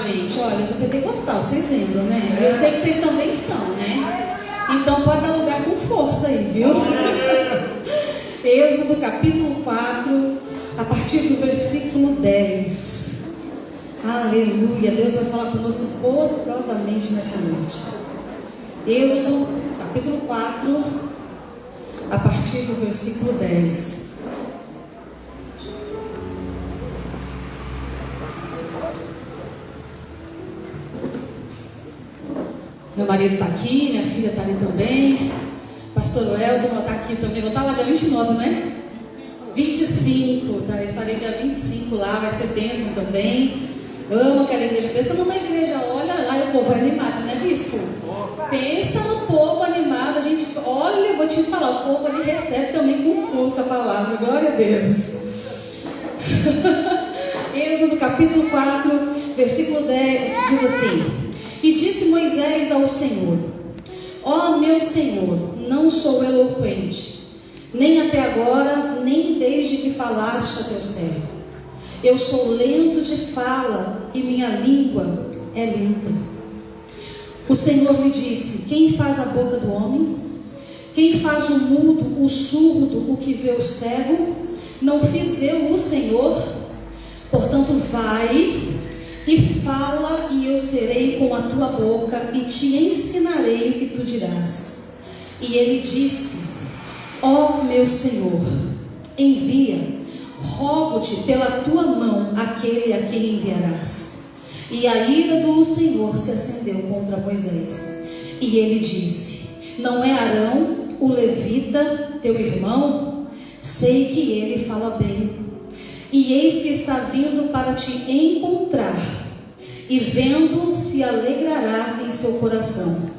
gente, olha, eu sou pentecostal, vocês lembram, né? Eu sei que vocês também são, né? Então pode dar lugar com força aí, viu? Êxodo capítulo 4, a partir do versículo 10. Aleluia, Deus vai falar conosco poderosamente nessa noite. Êxodo capítulo 4, a partir do versículo 10. Meu marido está aqui, minha filha está ali também. Pastor Weldon está aqui também. Vou estar lá dia 29, né? 25, tá? Estarei dia 25 lá, vai ser bênção também. Amo aquela igreja. Pensa numa igreja, olha lá, o povo é animado, né, bispo? Pensa no povo animado. A gente, olha, eu vou te falar, o povo ali recebe também com força a palavra. Glória a Deus. Êxodo capítulo 4, versículo 10 diz assim: E disse Moisés ao Senhor: Ó meu Senhor, não sou eloquente, nem até agora, nem desde que falaste a teu servo. Eu sou lento de fala e minha língua é lenta. O Senhor lhe disse: Quem faz a boca do homem? Quem faz o mudo, o surdo, o que vê o cego? Não fiz eu, o Senhor? Portanto, vai e fala, e eu serei com a tua boca e te ensinarei o que tu dirás. E ele disse: Ó meu Senhor, envia, rogo-te pela tua mão aquele a quem enviarás. E a ira do Senhor se acendeu contra Moisés. E ele disse: Não é Arão, o levita, teu irmão? Sei que ele fala bem. E eis que está vindo para te encontrar, e vendo se alegrará em seu coração.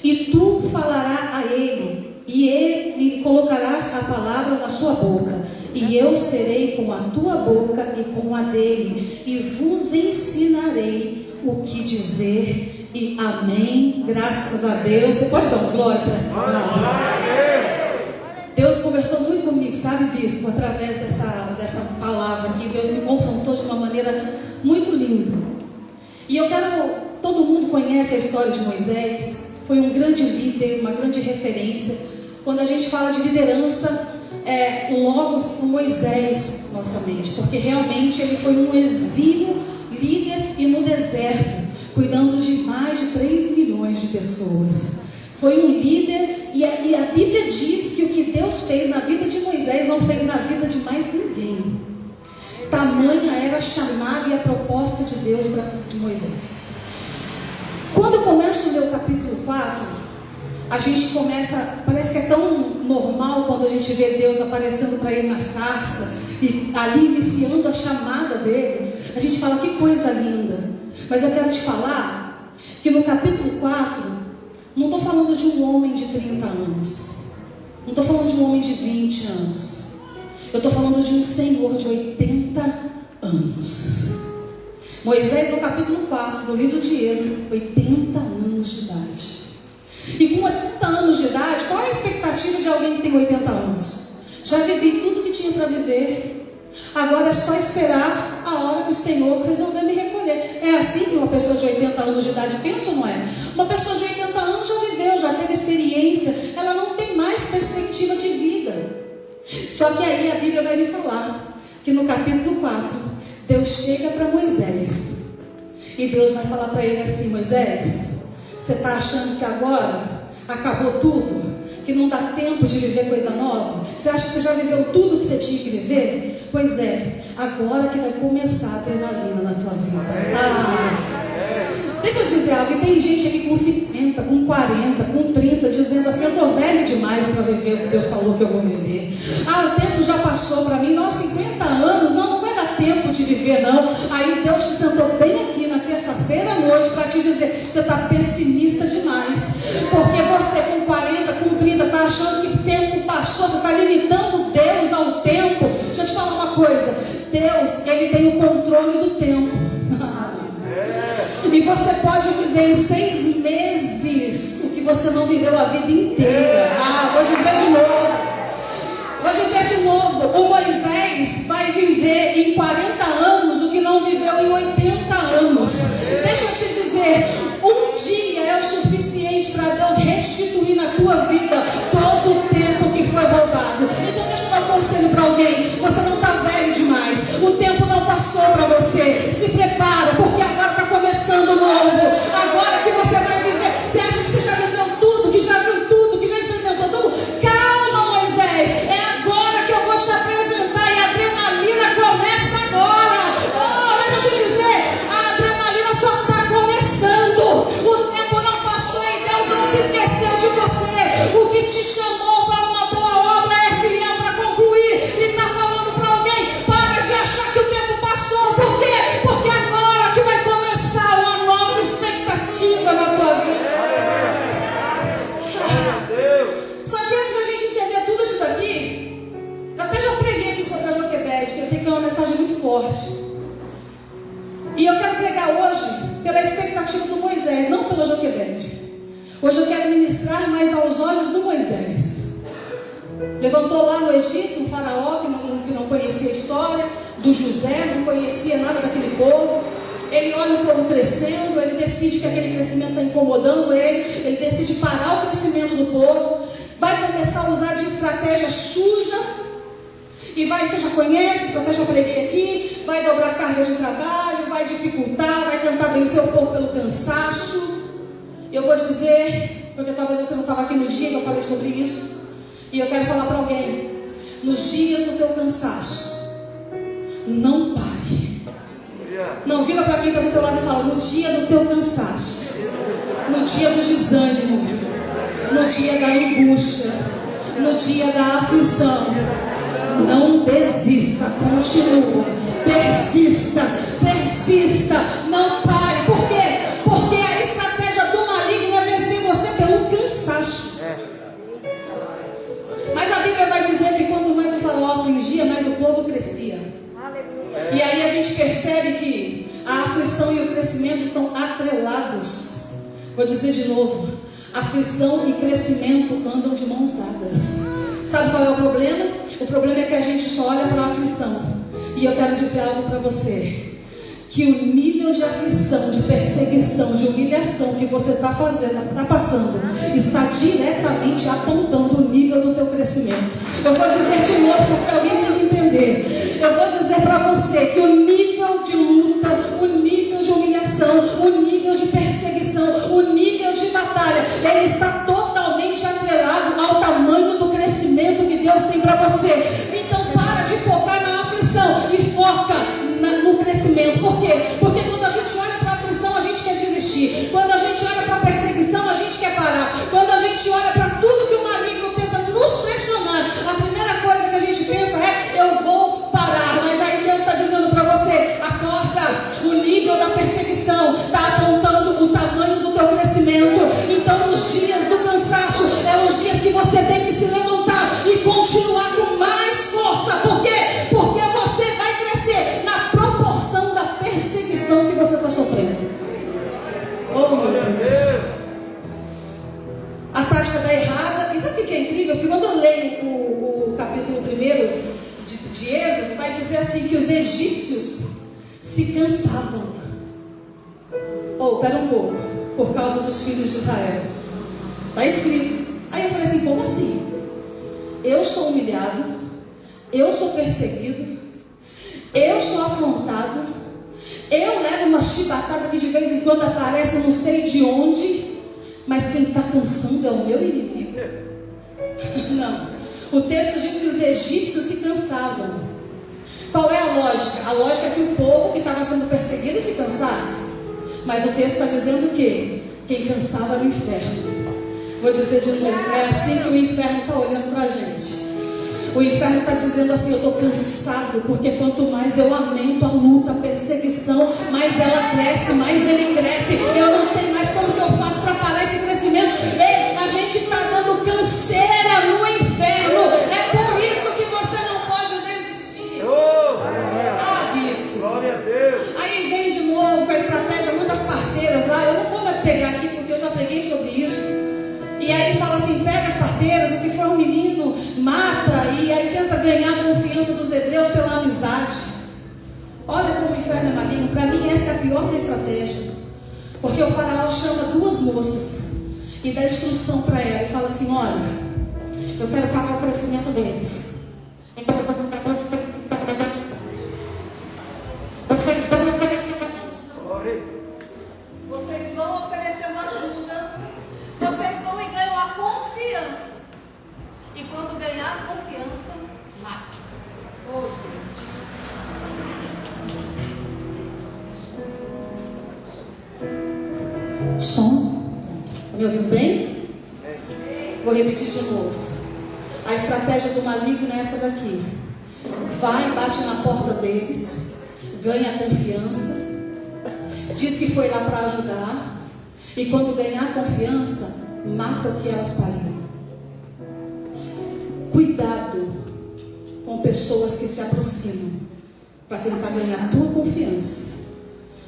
E tu falarás a ele, e colocarás a palavra na sua boca, e eu serei com a tua boca e com a dele, e vos ensinarei o que dizer. E amém. Graças a Deus. Você pode dar uma glória para essa palavra? Deus conversou muito comigo, sabe, bispo? Através dessa palavra aqui, Deus me confrontou de uma maneira muito linda. E eu quero, todo mundo conhece a história de Moisés, foi um grande líder, uma grande referência. Quando a gente fala de liderança, logo Moisés, nossa mente, porque realmente ele foi um exímio líder e no deserto, cuidando de mais de 3 milhões de pessoas. Foi um líder, e a Bíblia diz que o que Deus fez na vida de Moisés não fez na vida de mais ninguém. Tamanha era a chamada e a proposta de Deus para de Moisés. Quando eu começo a ler o capítulo 4, a gente começa, parece que é tão normal quando a gente vê Deus aparecendo para ele na sarça, e ali iniciando a chamada dele, a gente fala: que coisa linda. Mas eu quero te falar que no capítulo 4, não estou falando de um homem de 30 anos, não estou falando de um homem de 20 anos, eu estou falando de um senhor de 80 anos. Moisés, no capítulo 4 do livro de Êxodo, 80 anos de idade. E com 80 anos de idade, qual é a expectativa de alguém que tem 80 anos? Já vivi tudo que tinha para viver, agora é só esperar a hora que o Senhor resolver me recolher. É assim que uma pessoa de 80 anos de idade pensa ou não é? Uma pessoa de 80 anos já viveu, já teve experiência, ela não tem mais perspectiva de vida. Só que aí a Bíblia vai me falar que no capítulo 4, Deus chega para Moisés, e Deus vai falar para ele assim: Moisés, você está achando que agora acabou tudo? Que não dá tempo de viver coisa nova? Você acha que você já viveu tudo que você tinha que viver? Pois é, agora que vai começar a adrenalina na tua vida. Deixa eu dizer algo, e tem gente aqui com 50, com 40, com 30, dizendo assim: eu estou velho demais para viver o que Deus falou que eu vou viver. O tempo já passou para mim. Não, 50 anos, não vai dar tempo de viver não. Aí Deus te sentou bem aqui na terça-feira à noite para te dizer: você está pessimista demais, porque você com 40, com 30 está achando que o tempo passou, você está limitando Deus ao tempo. Deixa eu te falar uma coisa: Deus, Ele tem o controle do tempo. E você pode viver em 6 meses o que você não viveu a vida inteira. Vou dizer de novo, o Moisés vai viver em 40 anos o que não viveu em 80 anos. deixa eu te dizer, um dia é o suficiente para Deus restituir na tua vida todo o tempo que foi roubado. Então deixa eu dar um conselho para alguém. Você não está velho demais, o tempo não passou para você. Se prepara, porque agora está começando novo. Agora que você vai viver. Você acha que você já viveu tudo, que já viu tudo, que já experimentou tudo? Calma, Moisés, é agora que eu vou te apresentar. E a adrenalina começa agora. Deixa eu te dizer, a adrenalina só está começando. O tempo não passou e Deus não se esqueceu de você. O que te chamou para uma boa obra é fiel para concluir. E está falando para alguém: para de achar que o tempo passou. Por quê? Porque agora que vai começar uma nova expectativa na tua vida. Só que antes da gente entender tudo isso daqui, eu até já preguei aqui sobre a Joquebede, que eu sei que é uma mensagem muito forte. E eu quero pregar hoje pela expectativa do Moisés, não pela Joquebede. Hoje eu quero ministrar mais aos olhos do Moisés. Levantou lá no Egito um faraó que não conhecia a história, do José, não conhecia nada daquele povo. Ele olha o povo crescendo, ele decide que aquele crescimento está incomodando ele decide parar o crescimento do povo, vai começar a usar de estratégia suja, e você já conhece, porque eu até já preguei aqui, vai dobrar carga de trabalho, vai dificultar, vai tentar vencer o povo pelo cansaço. E eu vou te dizer, porque talvez você não estava aqui no dia que eu falei sobre isso, e eu quero falar para alguém: nos dias do teu cansaço, não pare. Não, vira para quem está do teu lado e fala: no dia do teu cansaço, no dia do desânimo, no dia da angústia, no dia da aflição, não desista, continua, persista, não pare. Por quê? Porque a estratégia do maligno é vencer você pelo cansaço. Mas a Bíblia vai dizer que quanto mais o faraó afligia, mais o povo crescia. E aí a gente percebe que a aflição e o crescimento estão atrelados. Vou dizer de novo: aflição e crescimento andam de mãos dadas. Sabe qual é o problema? O problema é que a gente só olha para a aflição. E eu quero dizer algo para você: que o nível de aflição, de perseguição, de humilhação que você está passando, está diretamente apontando o nível do teu crescimento. Eu vou dizer de novo, porque alguém tem que entender. Eu vou dizer para você que o nível de luta, o nível de humilhação, o nível de perseguição, o nível de batalha, ele está totalmente atrelado ao tamanho do crescimento que Deus tem para você. Então para de focar na aflição e foca no crescimento. Por quê? Porque quando a gente olha para a aflição, a gente quer desistir. Quando a gente olha para a perseguição, a gente quer parar. Quando a gente olha para tudo que o maligno tenta nos pressionar, a primeira coisa que a gente pensa é: eu vou parar. Mas aí Deus está dizendo para você: acorda. O nível da perseguição está apontando o tamanho do teu crescimento. Então nos dias do cansaço, é os dias que você tem que se levantar e continuar com mais força. Por quê? Porque você vai crescer na proporção da perseguição que você está sofrendo. Oh, meu Deus. A tática está errada. E sabe o que é incrível? Porque quando eu leio o capítulo 1 de Êxodo, vai dizer assim: que os egípcios se cansavam. Pera um pouco. Por causa dos filhos de Israel. Está escrito. Aí eu falei assim: como assim? Eu sou humilhado, eu sou perseguido, eu sou afrontado, eu levo uma chibatada que de vez em quando aparece, não sei de onde, mas quem está cansando é o meu inimigo. Não, o texto diz que os egípcios se cansavam. Qual é a lógica? A lógica é que o povo que estava sendo perseguido se cansasse. Mas o texto está dizendo que quem cansava era o inferno. Vou dizer de novo: é assim que o inferno está olhando para a gente. O inferno está dizendo assim: eu estou cansado, porque quanto mais eu aumento a luta, a perseguição, mais ela cresce, mais ele cresce. Eu não sei mais como que eu faço para parar esse crescimento. Ei, a gente está dando canseira no inferno. É por isso que você não pode desistir. Bispo. Glória a Deus. Aí vem de novo com a estratégia, muitas parteiras lá. Eu não vou me pegar aqui porque eu já preguei sobre isso. E aí fala assim: pega as parteiras, o que for um menino, mata. E aí tenta ganhar a confiança dos hebreus pela amizade. Olha como o inferno é maligno. Para mim essa é a pior da estratégia. Porque o faraó chama duas moças e dá instrução para ela e fala assim: olha, eu quero pagar o crescimento deles. Vocês vão oferecendo ajuda. Vocês vão e ganham a confiança. E quando ganhar a confiança, mata. Oh, gente. Som. Está me ouvindo bem? Vou repetir de novo. A estratégia do maligno é essa daqui. Vai, bate na porta deles, ganha a confiança, diz que foi lá para ajudar, e quando ganhar a confiança, mata o que elas pariram. Cuidado com pessoas que se aproximam para tentar ganhar a tua confiança.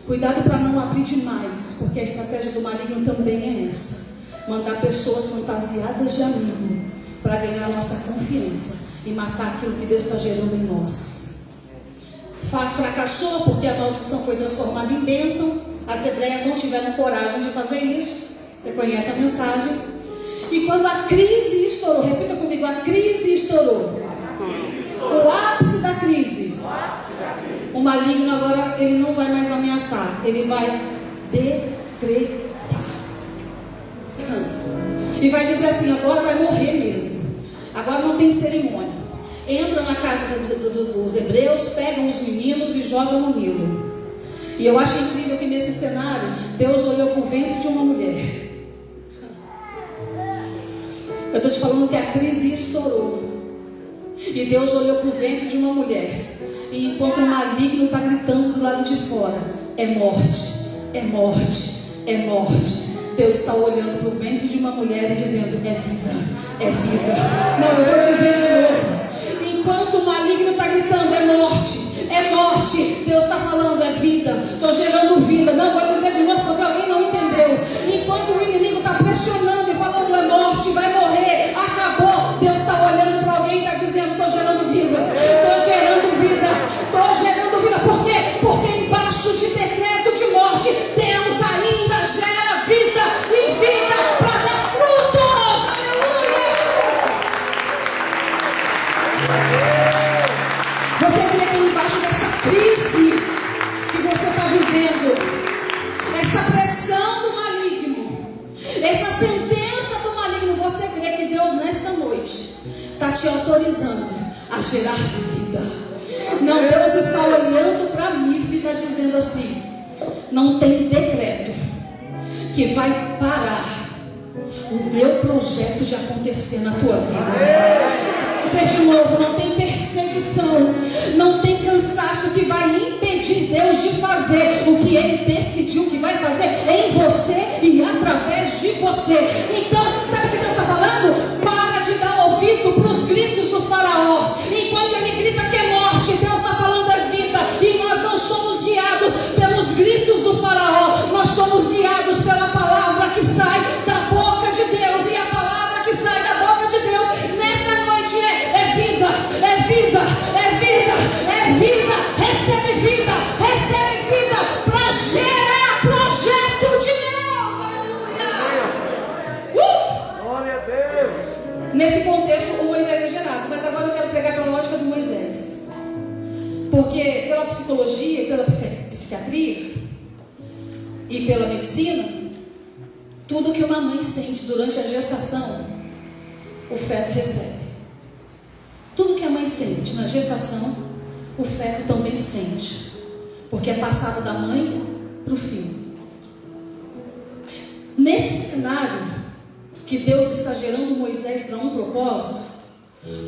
Cuidado para não abrir demais, porque a estratégia do maligno também é essa: mandar pessoas fantasiadas de amigo para ganhar a nossa confiança e matar aquilo que Deus está gerando em nós. Fracassou porque a maldição foi transformada em bênção. As hebreias não tiveram coragem de fazer isso. Você conhece a mensagem. E quando a crise estourou, repita comigo: a crise estourou. O ápice da crise. O maligno agora, ele não vai mais ameaçar, ele vai decretar. E vai dizer assim: agora vai morrer mesmo. Agora não tem cerimônia. Entra na casa dos hebreus, pegam os meninos e jogam no Nilo. E eu acho incrível que nesse cenário Deus olhou para o ventre de uma mulher. Eu estou te falando que a crise estourou. E Deus olhou para o ventre de uma mulher. E enquanto o maligno está gritando do lado de fora: é morte, é morte, é morte, Deus está olhando para o ventre de uma mulher e dizendo: é vida, é vida. Não, eu vou dizer de novo. Enquanto o maligno está gritando: é morte, é morte, Deus está falando: é vida, estou gerando vida. Não, vou dizer de novo porque alguém não entendeu. Enquanto o inimigo está pressionando e falando: é morte, vai morrer, acabou, Deus está olhando para alguém e está dizendo: estou gerando vida, estou gerando vida, estou gerando vida. Por quê? Porque embaixo de decreto de morte, Deus ainda gera vida e vida para dar frutos. Aleluia! Você crê que embaixo dessa crise que você está vivendo, essa pressão do maligno, essa sentença do maligno, você crê que Deus nessa noite está te autorizando a gerar vida? Não, Deus está olhando para mim e está dizendo assim: não tem decreto que vai parar o meu projeto de acontecer na tua vida. Dizer de novo: não tem perseguição, não tem cansaço que vai impedir Deus de fazer o que Ele decidiu que vai fazer em você e através de você. Então, sabe o que Deus está falando? Para de dar ouvido para os gritos do faraó. Enquanto ele grita que é morte, Deus está falando é vida. E nós não somos guiados pelos gritos do faraó, nós somos guiados pela palavra que sai da boca de Deus. E a palavra que sai da boca de Deus nessa noite é vida, é vida, é vida, é vida. Recebe vida para gerar projeto de Deus. Aleluia! Glória a Deus! Nesse contexto, o Moisés é gerado. Mas agora eu quero pregar pela lógica do Moisés. Porque pela psicologia, pela psiquiatria e pela medicina, tudo que uma mãe sente durante a gestação, o feto recebe. Tudo que a mãe sente na gestação, o feto também sente, porque é passado da mãe para o filho. Nesse cenário que Deus está gerando Moisés para um propósito,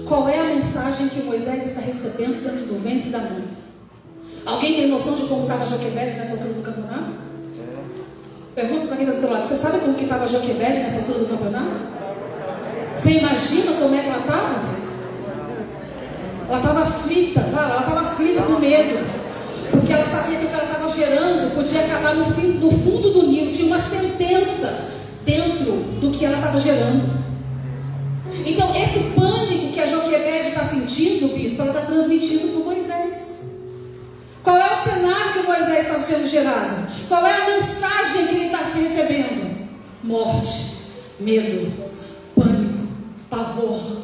qual é a mensagem que Moisés está recebendo dentro do ventre da mãe? Alguém tem noção de como estava Joquebede nessa altura do campeonato? Pergunta para quem está do outro lado: você sabe como que estava Joquebede nessa altura do campeonato? Você imagina como é que ela estava? Ela estava aflita, ela estava aflita com medo, porque ela sabia que o que ela estava gerando podia acabar no fundo do Nilo. Tinha uma sentença dentro do que ela estava gerando. Então esse pânico que a Joquebede está sentindo, bispo, ela está transmitindo para Moisés. Qual é o cenário que Moisés estava sendo gerado? Qual é a mensagem que ele está recebendo? Morte, medo, pânico, pavor.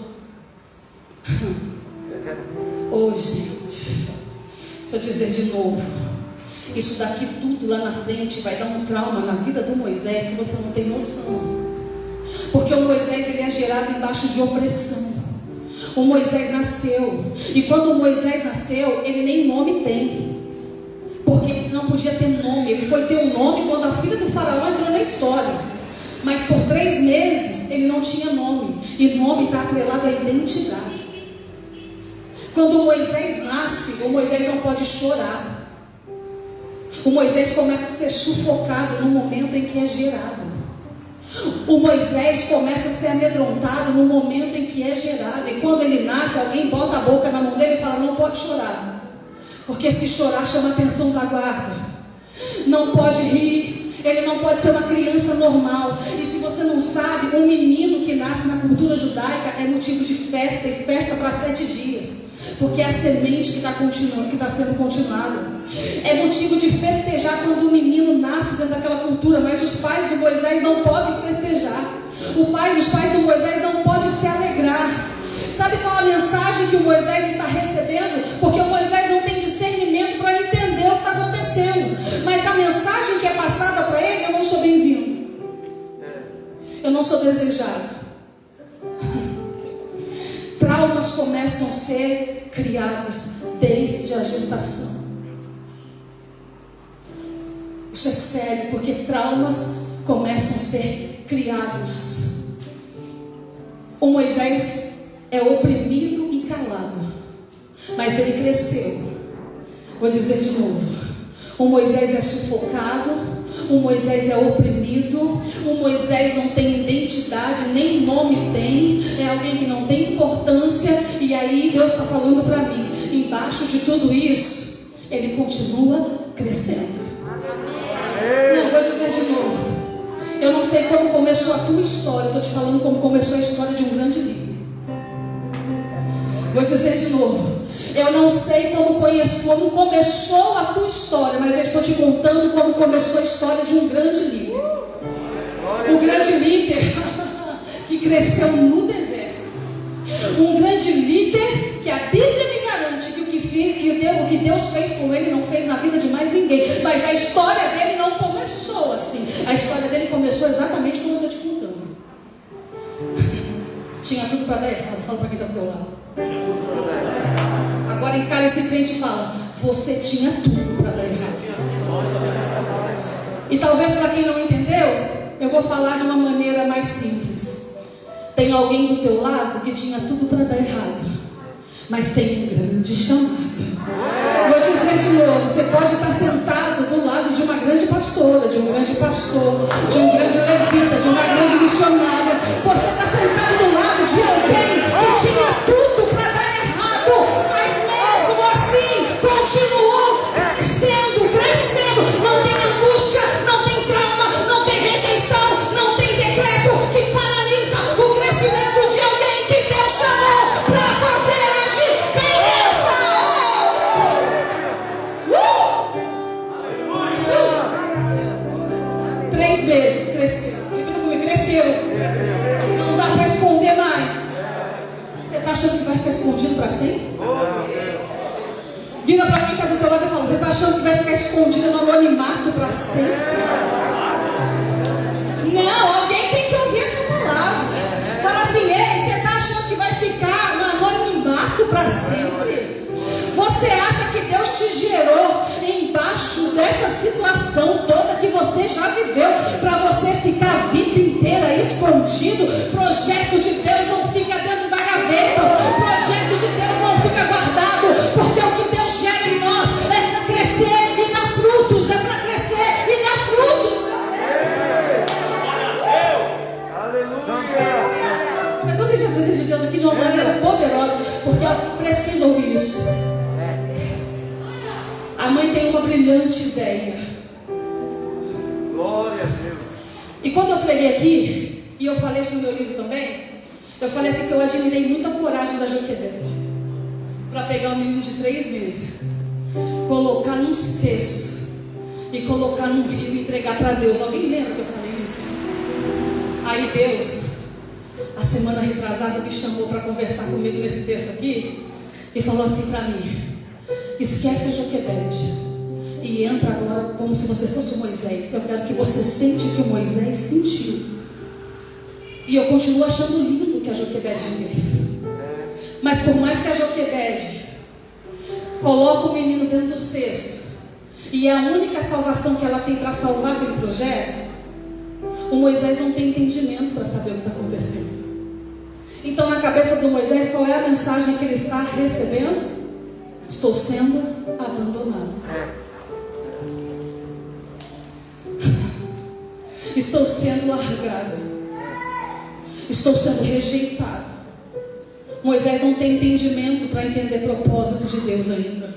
Oh, gente, deixa eu dizer de novo, isso daqui tudo lá na frente vai dar um trauma na vida do Moisés que você não tem noção. Porque o Moisés, ele é gerado embaixo de opressão. O Moisés nasceu, e quando o Moisés nasceu, ele nem nome tem, porque ele não podia ter nome. Ele foi ter um nome quando a filha do faraó entrou na história, mas por 3 meses ele não tinha nome, e nome está atrelado à identidade. Quando o Moisés nasce, o Moisés não pode chorar. O Moisés começa a ser sufocado no momento em que é gerado. O Moisés começa a ser amedrontado no momento em que é gerado. E quando ele nasce, alguém bota a boca na mão dele e fala: não pode chorar, porque se chorar chama a atenção da guarda. Não pode rir, ele não pode ser uma criança normal. E se você não sabe, um menino que nasce na cultura judaica é motivo de festa, e festa para 7 dias, porque é a semente que está sendo continuada. É motivo de festejar quando o menino nasce dentro daquela cultura, mas os pais do Moisés não podem festejar. Os pais do Moisés não podem se alegrar. Sabe qual a mensagem que o Moisés está recebendo? Porque o Moisés não tem discernimento para entender o que está acontecendo. Mas a mensagem que é passada para ele: eu não sou bem-vindo, eu não sou desejado. Traumas começam a ser criados desde a gestação. Isso é sério, porque traumas começam a ser criados. O Moisés é oprimido e calado, mas ele cresceu. Vou dizer de novo: o Moisés é sufocado, o Moisés é oprimido, o Moisés não tem identidade, nem nome tem, é alguém que não tem importância. E aí Deus está falando para mim: embaixo de tudo isso, ele continua crescendo. Não, vou dizer de novo, eu não sei como começou a tua história, estou te falando como começou a história de um grande líder. Vou dizer de novo, eu não sei como começou a tua história, mas eu estou te contando como começou a história de um grande líder. O grande líder que cresceu no deserto. Um grande líder que a Bíblia me garante que o que Deus fez com ele não fez na vida de mais ninguém. Mas a história dele não começou assim. A história dele começou exatamente como eu estou te contando. Tinha tudo para dar errado. Fala para quem está do teu lado. Agora encara esse crente e fala: você tinha tudo para dar errado. E talvez para quem não entendeu, eu vou falar de uma maneira mais simples. Tem alguém do teu lado que tinha tudo para dar errado, mas tem um grande chamado. Vou dizer de novo: você pode estar sentado do lado de uma grande pastora, de um grande pastor, de um grande levita, de uma grande missionária. Você está sentado do lado de alguém que tinha tudo para dar errado, mas mesmo assim continuou crescendo. Não tem angústia, não tem trauma, não tem rejeição, não tem decreto que paralisa o crescimento de alguém que Deus chamou para fazer a diferença. 3 vezes cresceu. Repita comigo: cresceu. Não dá para esconder mais. Você está achando que vai ficar escondido para sempre? Vira para quem está do teu lado e fala: você está achando que vai ficar escondido no anonimato para sempre? Não, alguém tem que ouvir essa palavra. Fala assim: ei, você está achando que vai ficar no anonimato para sempre? Você acha que Deus te gerou embaixo dessa situação toda que você já viveu para você ficar a vida inteira escondido? Projeto de Deus não fica dentro da gaveta. Projeto de Deus não fica guardado, porque o que Deus gera em nós é para crescer e dar frutos. É para crescer e dar frutos. Mas você já fez de Deus aqui de uma maneira poderosa, porque eu preciso ouvir isso. A mãe tem uma brilhante ideia. Glória a Deus. E quando eu preguei aqui, e eu falei isso no meu livro também, eu falei assim que eu admirei muito a coragem da Joquebede para pegar um menino de 3 meses. colocar num cesto e colocar num rio e entregar para Deus. Alguém lembra que eu falei isso? Aí Deus, a semana retrasada, me chamou para conversar comigo nesse texto aqui e falou assim para mim: esquece a Joquebede e entra agora como se você fosse o Moisés. Eu quero que você sente o que o Moisés sentiu. E eu continuo achando lindo o que a Joquebede fez. Mas por mais que a Joquebede coloca o menino dentro do cesto, e é a única salvação que ela tem para salvar aquele projeto, o Moisés não tem entendimento para saber o que está acontecendo. Então, na cabeça do Moisés, qual é a mensagem que ele está recebendo? Estou sendo abandonado. Estou sendo largado. Estou sendo rejeitado. Moisés não tem entendimento para entender o propósito de Deus ainda.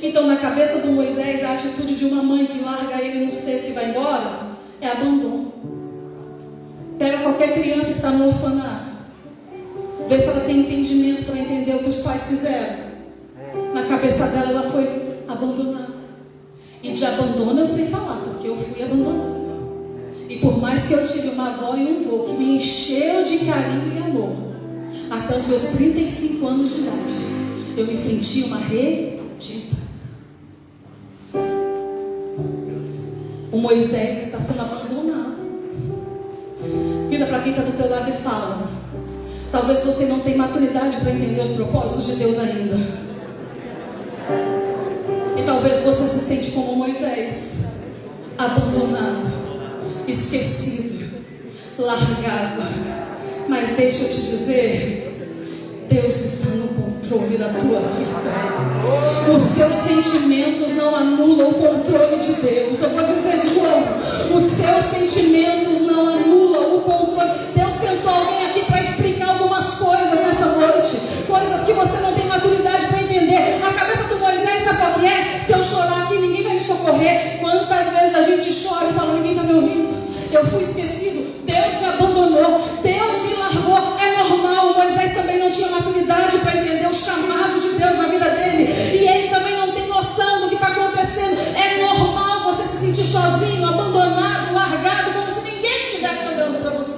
Então, na cabeça do Moisés, a atitude de uma mãe que larga ele no cesto e vai embora é abandono. Pega qualquer criança que está no orfanato, vê se ela tem entendimento para entender o que os pais fizeram. Na cabeça dela, ela foi abandonada. E de abandono eu sei falar, porque eu fui abandonada. E por mais que eu tive uma avó e um avô que me encheram de carinho e amor, até os meus 35 anos de idade, eu me senti uma retida. O Moisés está sendo abandonado. Vira para quem está do teu lado e fala: talvez você não tenha maturidade para entender os propósitos de Deus ainda. E talvez você se sente como Moisés, abandonado, esquecido, largado. Mas deixa eu te dizer, Deus está no controle da tua vida. Os seus sentimentos não anulam o controle de Deus. Eu vou dizer de novo: os seus sentimentos não anulam o controle. Deus sentou alguém aqui para explicar algumas coisas nessa noite, coisas que você não tem maturidade para entender. A cabeça do Moisés, sabe qual que é? Se eu chorar aqui, ninguém vai me socorrer. Quantas vezes a gente chora e fala: ninguém está me ouvindo, eu fui esquecido, Deus me abandonou, Deus me largou. É normal. O Moisés também não tinha maturidade para entender o chamado de Deus na vida dele, e ele também não tem noção do que está acontecendo. É normal você se sentir sozinho, abandonado, largado, como se ninguém estivesse olhando para você.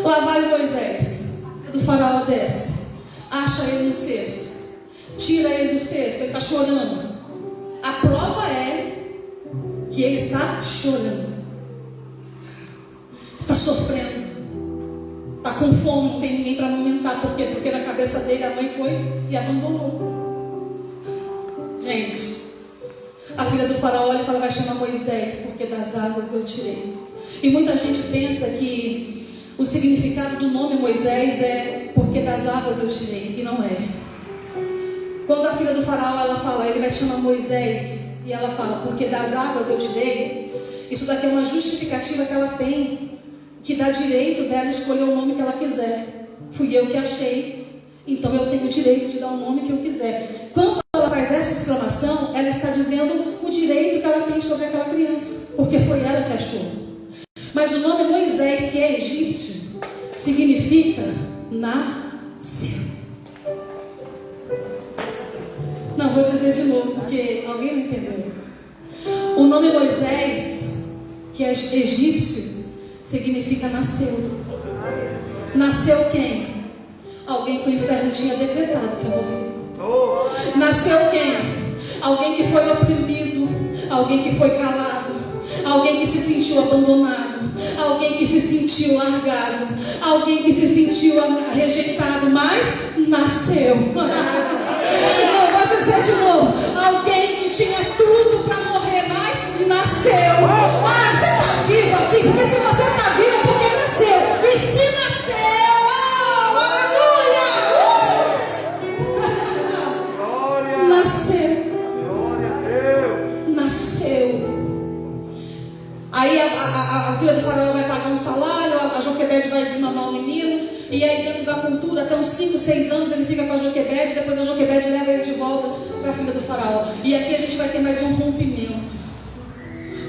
Lá vai o Moisés, do faraó desce, acha ele no cesto, tira ele do cesto, ele está chorando. A prova é que ele está chorando, está sofrendo, está com fome, não tem ninguém para alimentar. Por quê? Porque na cabeça dele a mãe foi e abandonou. Gente, a filha do faraó olha e fala: vai chamar Moisés, porque das águas eu tirei. E muita gente pensa que o significado do nome Moisés é porque das águas eu tirei, e não é. Quando a filha do faraó ela fala, ele vai chamar Moisés, e ela fala, porque das águas eu tirei, isso daqui é uma justificativa que ela tem, que dá direito dela escolher o nome que ela quiser. Fui eu que achei, então eu tenho o direito de dar o nome que eu quiser. Quando ela faz essa exclamação, ela está dizendo o direito que ela tem sobre aquela criança, porque foi ela que achou. Mas o nome Moisés, que é egípcio, significa nasceu. Não, vou dizer de novo, porque alguém não entendeu. O nome Moisés, que é egípcio, significa nasceu. Nasceu quem? Alguém que o inferno tinha decretado que ia morrer. Nasceu quem? Alguém que foi oprimido, alguém que foi calado, alguém que se sentiu abandonado, alguém que se sentiu largado, alguém que se sentiu rejeitado, mas nasceu. Não, vou dizer de novo: alguém que tinha tudo para morrer, mas nasceu. Ah, você está vivo aqui, porque se você está vivo é porque nasceu. E se nasceu, oh, aleluia! Nasceu. Nasceu. Aí a filha do faraó vai pagar um salário, a Joquebede vai desmamar o menino, e aí dentro da cultura, até uns 5, 6 anos ele fica com a Joquebede, depois a Joquebede leva ele de volta para a filha do faraó. E aqui a gente vai ter mais um rompimento,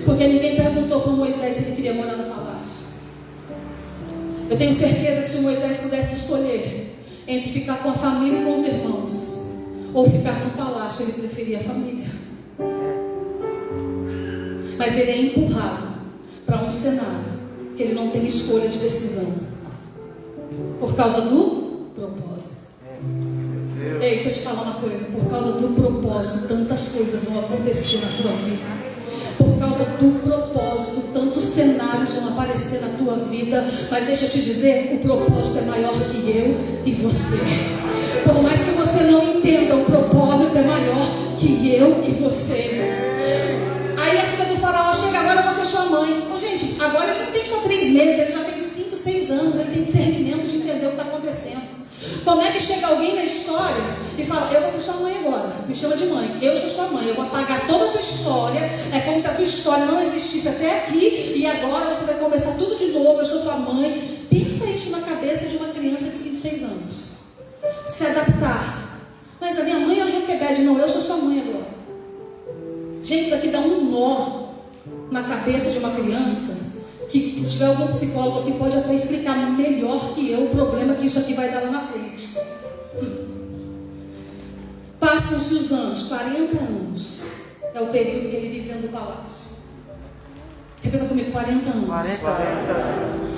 porque ninguém perguntou para Moisés se ele queria morar no palácio. Eu tenho certeza que se o Moisés pudesse escolher entre ficar com a família e com os irmãos, ou ficar no palácio, ele preferia a família. Mas ele é empurrado para um cenário que ele não tem escolha de decisão, por causa do propósito. Ei, deixa eu te falar uma coisa. Por causa do propósito, tantas coisas vão acontecer na tua vida. Por causa do propósito, tantos cenários vão aparecer na tua vida. Mas deixa eu te dizer, o propósito é maior que eu e você. Por mais que você não entenda, o propósito é maior que eu e você. Aí a filha do faraó chega, agora eu vou ser sua mãe. Ô, gente, agora ele não tem só 3 meses, ele já tem 5, 6 anos. Ele tem discernimento de entender o que está acontecendo. Como é que chega alguém na história e fala, eu vou ser sua mãe agora, me chama de mãe, eu sou sua mãe, eu vou apagar toda a tua história, é como se a tua história não existisse até aqui, e agora você vai começar tudo de novo, eu sou tua mãe. Pensa isso na cabeça de uma criança de 5, 6 anos. Se adaptar. Mas a minha mãe é o Joquebede, não, eu sou sua mãe agora. Gente, isso daqui dá um nó na cabeça de uma criança, que se tiver algum psicólogo aqui pode até explicar melhor que eu o problema que isso aqui vai dar lá na frente. Passam-se os anos, 40 anos é o período que ele vive dentro do palácio. Repita comigo, 40 anos. 40 anos.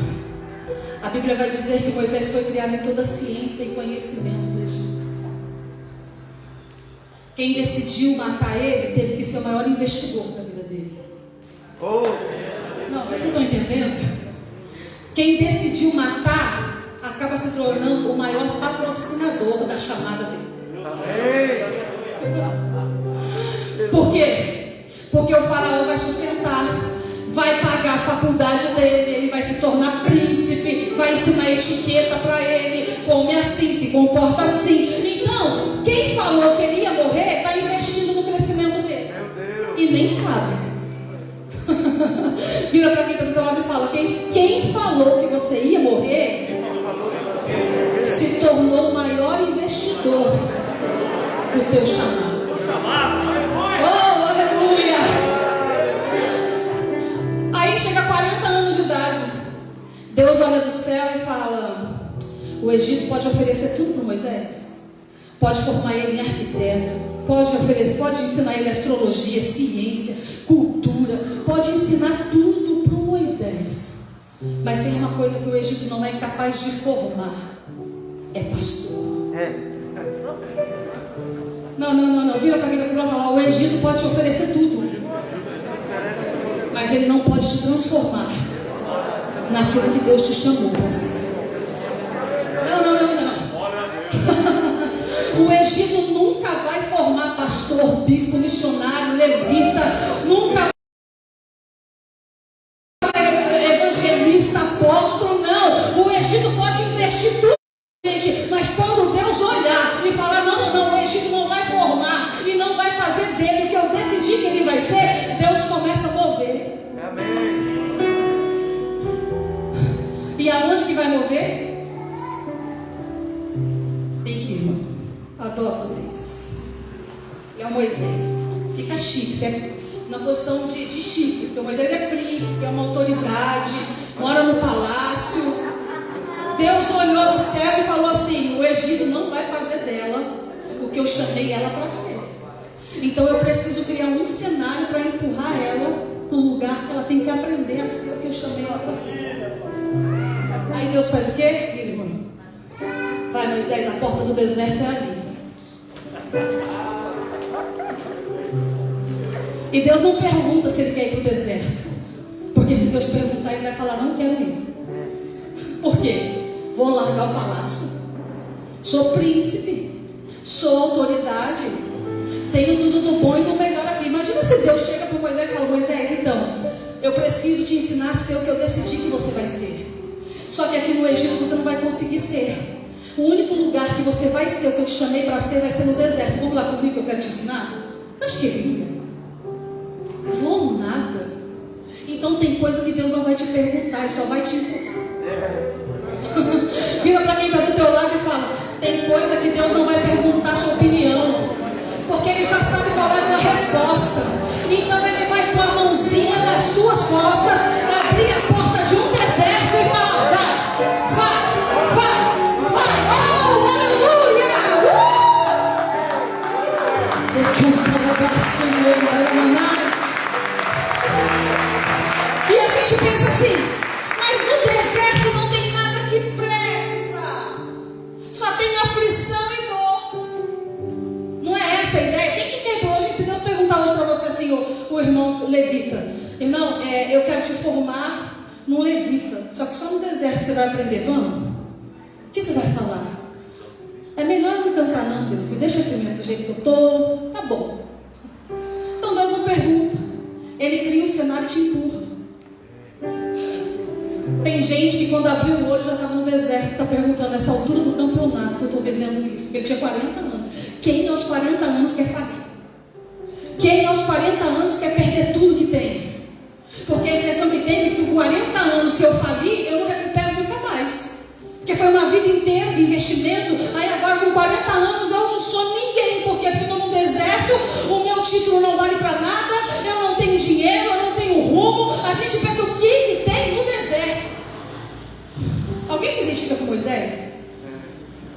A Bíblia vai dizer que Moisés foi criado em toda a ciência e conhecimento do Egito. Quem decidiu matar ele teve que ser o maior investidor da vida dele. Não, vocês não estão entendendo? Quem decidiu matar acaba se tornando o maior patrocinador da chamada dele. Por quê? Porque o faraó vai sustentar, vai pagar a faculdade dele, ele vai se tornar príncipe, vai ensinar etiqueta para ele, come assim, se comporta assim. Então, quem falou que ele ia morrer está investindo no crescimento dele e nem sabe. Vira para quem está do teu lado e fala, quem falou que você ia morrer se tornou o maior investidor do teu chamado. Oh, aleluia! Aí chega a 40 anos de idade, Deus olha do céu e fala, o Egito pode oferecer tudo para Moisés, pode formar ele em arquiteto, pode ensinar ele astrologia, ciência, cultura, pode ensinar tudo para o Moisés. Mas tem uma coisa que o Egito não é capaz de formar, é pastor. Não, vira para quem está dizendo, falar, o Egito pode te oferecer tudo, mas ele não pode te transformar naquilo que Deus te chamou para ser. Não. O Egito nunca vai formar pastor, bispo, missionário, levita, nunca vai evangelista, apóstolo, não. O Egito pode investir tudo, gente, mas quando Deus olhar e falar, não, o Egito não vai formar e não vai fazer dele o que eu decidi que ele vai ser, Deus começa a mover. Amém. E aonde que vai mover? Adoro fazer isso. Ele é o Moisés. Fica chique, você é na posição de chique, porque o Moisés é príncipe, é uma autoridade, mora no palácio. Deus olhou do céu e falou assim, o Egito não vai fazer dela o que eu chamei ela para ser. Então eu preciso criar um cenário para empurrar ela para um lugar que ela tem que aprender a ser o que eu chamei ela para ser. Aí Deus faz o quê? Vira, irmão. Vai, Moisés, a porta do deserto é ali. E Deus não pergunta se ele quer ir para o deserto, porque se Deus perguntar, ele vai falar, não quero ir. Por quê? Vou largar o palácio, sou príncipe, sou autoridade, tenho tudo do bom e do melhor aqui. Imagina se Deus chega para Moisés e fala, Moisés, então, eu preciso te ensinar a ser o que eu decidi que você vai ser. Só que aqui no Egito você não vai conseguir ser. O único lugar que você vai ser o que eu te chamei para ser vai ser no deserto. Vamos lá comigo que eu quero te ensinar? Você acha que ele ia? Vou nada. Então tem coisa que Deus não vai te perguntar, Ele só vai te empurrar. Vira para quem está do teu lado e fala, tem coisa que Deus não vai perguntar sua opinião, porque Ele já sabe qual é a tua resposta. Então Ele vai pôr a mãozinha nas tuas costas, abrir a porta de um deserto e falar, vai. Oh, aleluia! E a gente pensa assim, mas no deserto não tem nada que presta, só tem aflição e dor. Não é essa a ideia? Quem que quer hoje? Se Deus perguntar hoje para você assim, o irmão levita, irmão, eu quero te formar num levita, só que só no deserto você vai aprender, vamos? O que você vai falar? É melhor não cantar não, Deus, me deixa primeiro do jeito que eu estou, tá bom. Então Deus não pergunta, Ele cria o cenário e te empurra. Tem gente que quando abriu o olho já estava no deserto, está perguntando nessa altura do campeonato, eu estou vivendo isso, porque ele tinha 40 anos. Quem aos 40 anos quer falir? Quem aos 40 anos quer perder tudo que tem? Porque a impressão que tem é que com 40 anos, se eu falir, eu não recupero nunca mais. Porque foi uma vida inteira de investimento, aí agora com 40 anos eu não sou ninguém. Por quê? Porque eu estou num deserto, o meu título não vale para nada, eu não tenho dinheiro, eu não tenho rumo. A gente pensa o que tem no deserto. Alguém se identifica com Moisés?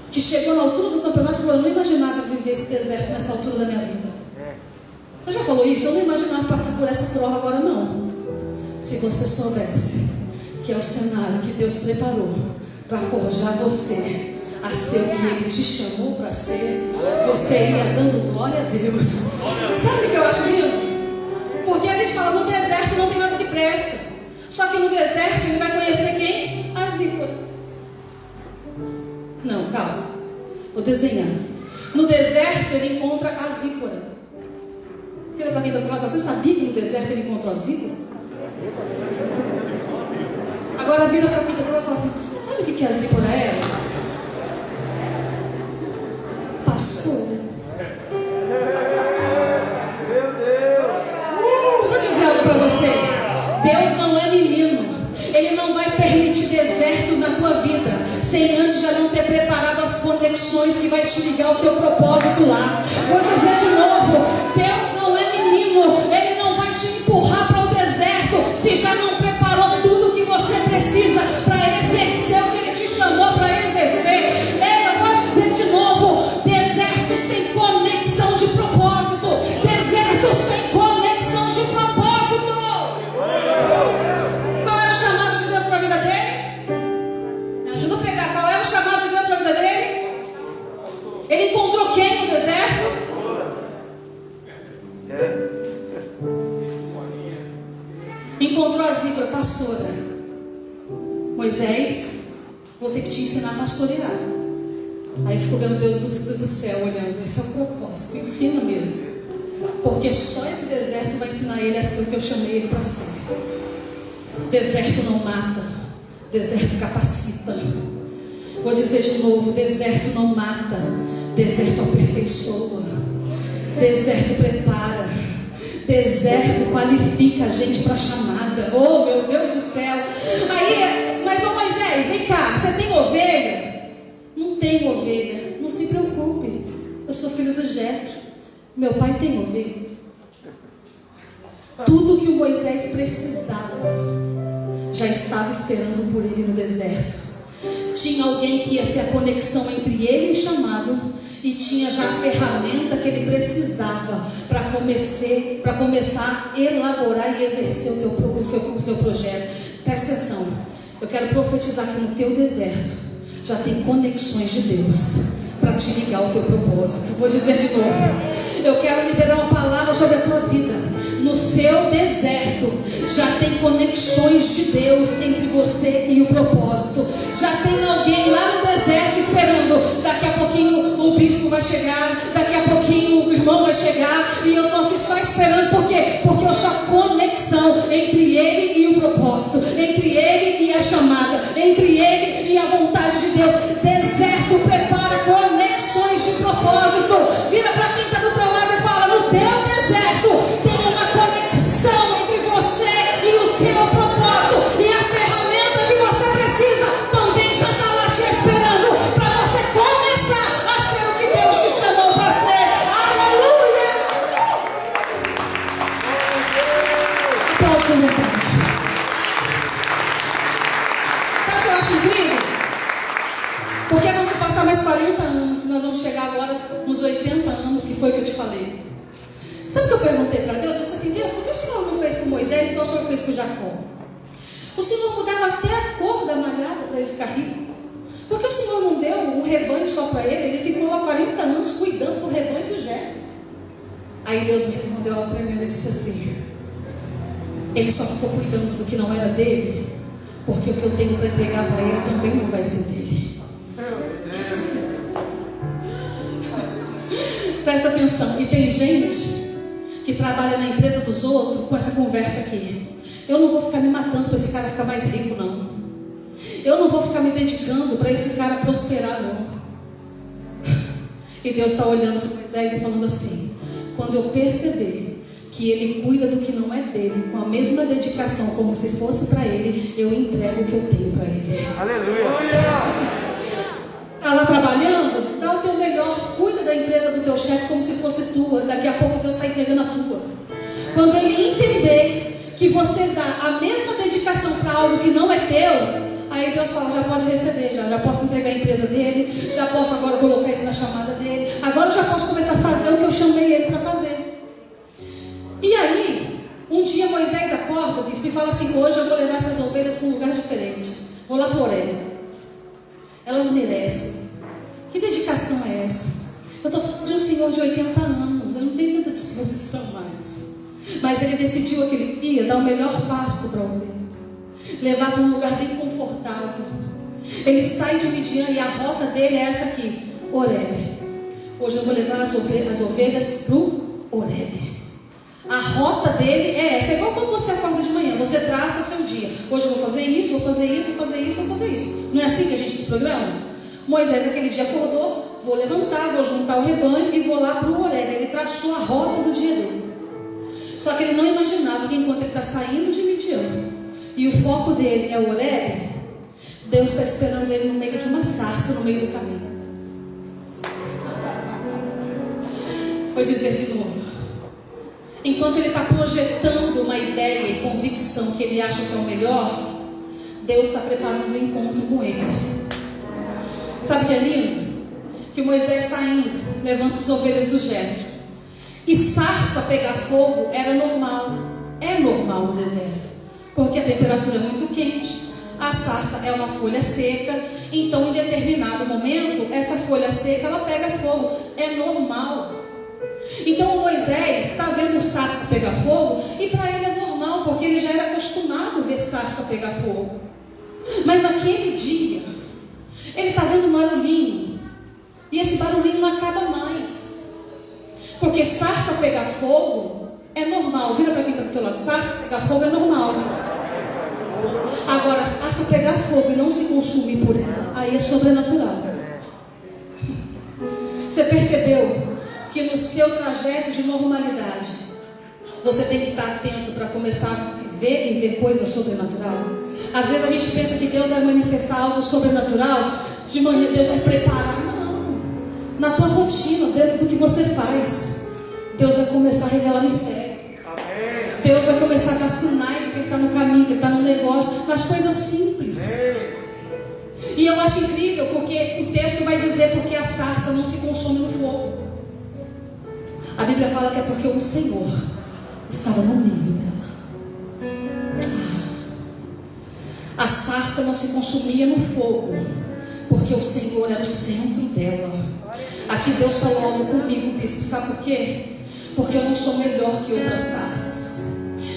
Que chegou na altura do campeonato e falou, eu não imaginava viver esse deserto nessa altura da minha vida. Você já falou isso? Eu não imaginava passar por essa prova agora não. Se você soubesse que é o cenário que Deus preparou para forjar você a ser o que Ele te chamou para ser, você ia dando glória a Deus. Sabe o que eu acho lindo? Porque a gente fala, no deserto não tem nada que presta. Só que no deserto ele vai conhecer quem? A Zípora. Não, calma, vou desenhar. No deserto ele encontra a Zípora. Vira para quem está do outro lado, você sabia que no deserto ele encontrou a Zípora? Agora vira para quem está do outro lado e fala assim, sabe o que a Zípora era? Pastora. Deixa eu dizer algo para você. Deus não é menino. Ele não vai permitir desertos na tua vida sem antes já não ter preparado as conexões que vai te ligar ao teu propósito lá. Vou dizer de novo, Deus não é menino. Ele não vai te empurrar para o deserto se já não preparou tudo que você precisa para exercer o que Ele te chamou para exercer. Eu vou dizer de novo, desertos têm conexão de propósito. Desertos têm conexão de propósito. Qual era o chamado de Deus para a vida dele? Me ajuda a pregar. Qual era o chamado de Deus para a vida dele? Ele encontrou quem no deserto? Encontrou a Zípora, pastora. Moisés, vou ter que te ensinar a pastorear. Aí ficou vendo Deus do céu olhando. Esse é o propósito, ensina mesmo. Porque só esse deserto vai ensinar ele a ser o que eu chamei ele para ser. Deserto não mata, deserto capacita. Vou dizer de novo, deserto não mata, deserto aperfeiçoa. Deserto prepara, deserto qualifica a gente para a chamada. Oh meu Deus do céu. Aí, mas ô Moisés, vem cá, você tem ovelha? Não tenho ovelha. Não se preocupe, eu sou filho do Jetro. Meu pai tem ovelha. Tudo que o Moisés precisava já estava esperando por ele no deserto. Tinha alguém que ia ser a conexão entre ele e o chamado, e tinha já a ferramenta que ele precisava para começar a elaborar e exercer o seu projeto. Presta atenção, eu quero profetizar que no teu deserto já tem conexões de Deus para te ligar ao teu propósito. Vou dizer de novo, eu quero liberar uma palavra sobre a tua vida. No seu deserto já tem conexões de Deus entre você e o propósito. Já tem alguém lá no deserto esperando. Daqui a pouquinho o bispo vai chegar, daqui a pouquinho o irmão vai chegar, e eu estou aqui só esperando. Por quê? Porque eu sou a conexão entre ele e o propósito, entre ele e a chamada, entre ele e a vontade de Deus. Deserto prepara conexões de propósito. Vira para quem está do teu lado e fala, no teu deserto tem uma conexão entre você e o teu propósito, e a ferramenta que você precisa também já está lá te esperando para você começar a ser o que Deus te chamou para ser. Aleluia! Aplaude com vontade. Sabe o que eu perguntei para Deus? Eu disse assim: Deus, por que o Senhor não fez com Moisés igual o Senhor fez com Jacó? O Senhor mudava até a cor da malhada para ele ficar rico. Por que o Senhor não deu um rebanho só para ele? Ele ficou lá 40 anos cuidando do rebanho do Jetro. Aí Deus me respondeu algo tremendo e disse assim: ele só ficou cuidando do que não era dele, porque o que eu tenho para entregar para ele também não vai ser dele. Presta atenção. E tem gente que trabalha na empresa dos outros com essa conversa aqui: eu não vou ficar me matando para esse cara ficar mais rico, não. Eu não vou ficar me dedicando para esse cara prosperar, não. E Deus está olhando para Moisés e falando assim: quando eu perceber que ele cuida do que não é dele, com a mesma dedicação como se fosse para ele, eu entrego o que eu tenho para ele. Aleluia! Está lá trabalhando? Dá o teu melhor, cuida da empresa do teu chefe como se fosse tua. Daqui a pouco Deus está entregando a tua. Quando ele entender que você dá a mesma dedicação para algo que não é teu, aí Deus fala: já pode receber, já posso entregar a empresa dele, já posso agora colocar ele na chamada dele, agora eu já posso começar a fazer o que eu chamei ele para fazer. E aí, um dia Moisés acorda, bispo, e fala assim: hoje eu vou levar essas ovelhas para um lugar diferente, vou lá para o Horebe. Elas merecem. Que dedicação é essa? Eu estou falando de um senhor de 80 anos, ele não tem tanta disposição mais, mas ele decidiu aquele dia dar o melhor pasto para a ovelha, levar para um lugar bem confortável. Ele sai de Midian e a rota dele é essa aqui: Horebe. Hoje eu vou levar as ovelhas para o Horebe. A rota dele é essa. É igual quando você acorda de manhã, você traça o seu dia: hoje eu vou fazer isso, vou fazer isso, vou fazer isso, vou fazer isso. Não é assim que a gente se programa? Moisés aquele dia acordou: vou levantar, vou juntar o rebanho e vou lá para o Horebe. Ele traçou a rota do dia dele. Só que ele não imaginava que enquanto ele está saindo de Midian e o foco dele é o Horebe, Deus está esperando ele no meio de uma sarça, no meio do caminho. Vou dizer de novo: enquanto ele está projetando uma ideia e convicção que ele acha que é o melhor, Deus está preparando um encontro com ele. Sabe o que é lindo? Que Moisés está indo, levando as ovelhas do Jetro. E sarça pegar fogo era normal. É normal no deserto, porque a temperatura é muito quente. A sarça é uma folha seca, então em determinado momento essa folha seca ela pega fogo. É normal. Então Moisés está vendo o sarça pegar fogo e para ele é normal, porque ele já era acostumado a ver sarça pegar fogo. Mas naquele dia ele está vendo um barulhinho, e esse barulhinho não acaba mais, porque sarça pegar fogo é normal. Vira para quem está do teu lado: sarça pegar fogo é normal. Agora, sarça pegar fogo e não se consumir por ela, aí é sobrenatural. Você percebeu que no seu trajeto de normalidade você tem que estar atento para começar a ver e ver coisas sobrenatural? Às vezes a gente pensa que Deus vai manifestar algo sobrenatural de maneira, Deus vai preparar. Não, na tua rotina, dentro do que você faz, Deus vai começar a revelar mistério. Deus vai começar a dar sinais de que Ele está no caminho, que Ele está no negócio, nas coisas simples. E eu acho incrível, porque o texto vai dizer porque a sarça não se consome no fogo. A Bíblia fala que é porque o Senhor estava no meio dela. A sarça não se consumia no fogo, porque o Senhor era o centro dela. Aqui Deus falou algo comigo, bispo. Sabe por quê? Porque eu não sou melhor que outras sarças.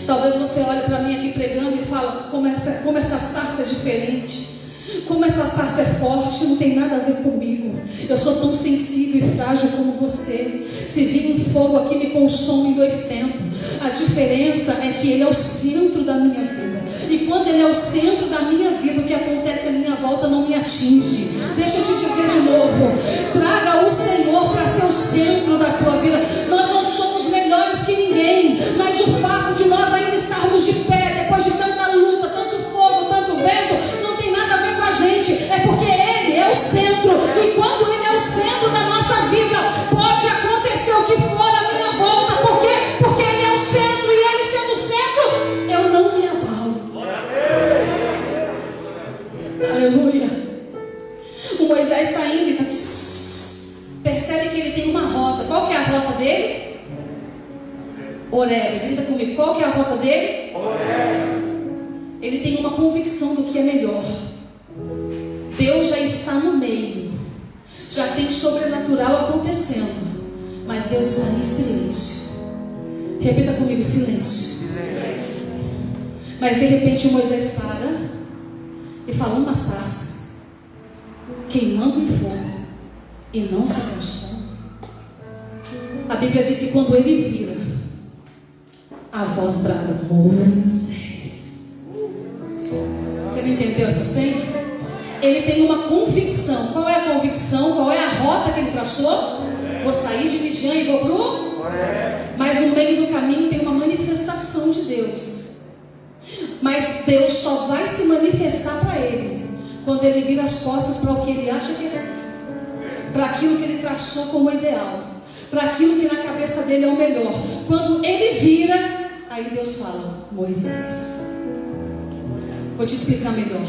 Talvez você olhe para mim aqui pregando e fala: como essa sarça é diferente, como essa sarça é forte, não tem nada a ver comigo. Eu sou tão sensível e frágil como você. Se vir um fogo aqui, me consome em 2 tempos. A diferença é que Ele é o centro da minha vida. E quando Ele é o centro da minha vida, o que acontece à minha volta não me atinge. Deixa eu te dizer de novo: traga o Senhor para ser o centro da tua vida. Nós não somos melhores que ninguém, mas o fato de nós ainda estarmos de pé, depois de tanta luta, tanto fogo, tanto vento, não tem nada a ver com a gente. É porque Ele é o centro. E quando Ele é o centro da nossa vida, pode acontecer o que for à minha volta. Por quê? Porque Ele é o centro, e Ele sendo o centro, eu não me abalo. Aleluia. O Moisés está indo e percebe que ele tem uma rota. Qual que é a rota dele? Horebe. Grita comigo, qual que é a rota dele? Horebe. Ele tem uma convicção do que é melhor. Deus já está no meio, já tem sobrenatural acontecendo, mas Deus está em silêncio. Repita comigo, silêncio. Mas de repente Moisés para e fala: uma sarça queimando em fogo e não se consome. A Bíblia diz que quando ele vira, a voz brada: Moisés. Você não entendeu essa senha? Ele tem uma convicção. Qual é a convicção? Qual é a rota que ele traçou? Vou sair de Midian e vou pro... Mas no meio do caminho tem uma manifestação de Deus. Mas Deus só vai se manifestar para ele quando ele vira as costas para o que ele acha que é certo, para aquilo que ele traçou como ideal, para aquilo que na cabeça dele é o melhor. Quando ele vira, aí Deus fala: Moisés, vou te explicar melhor.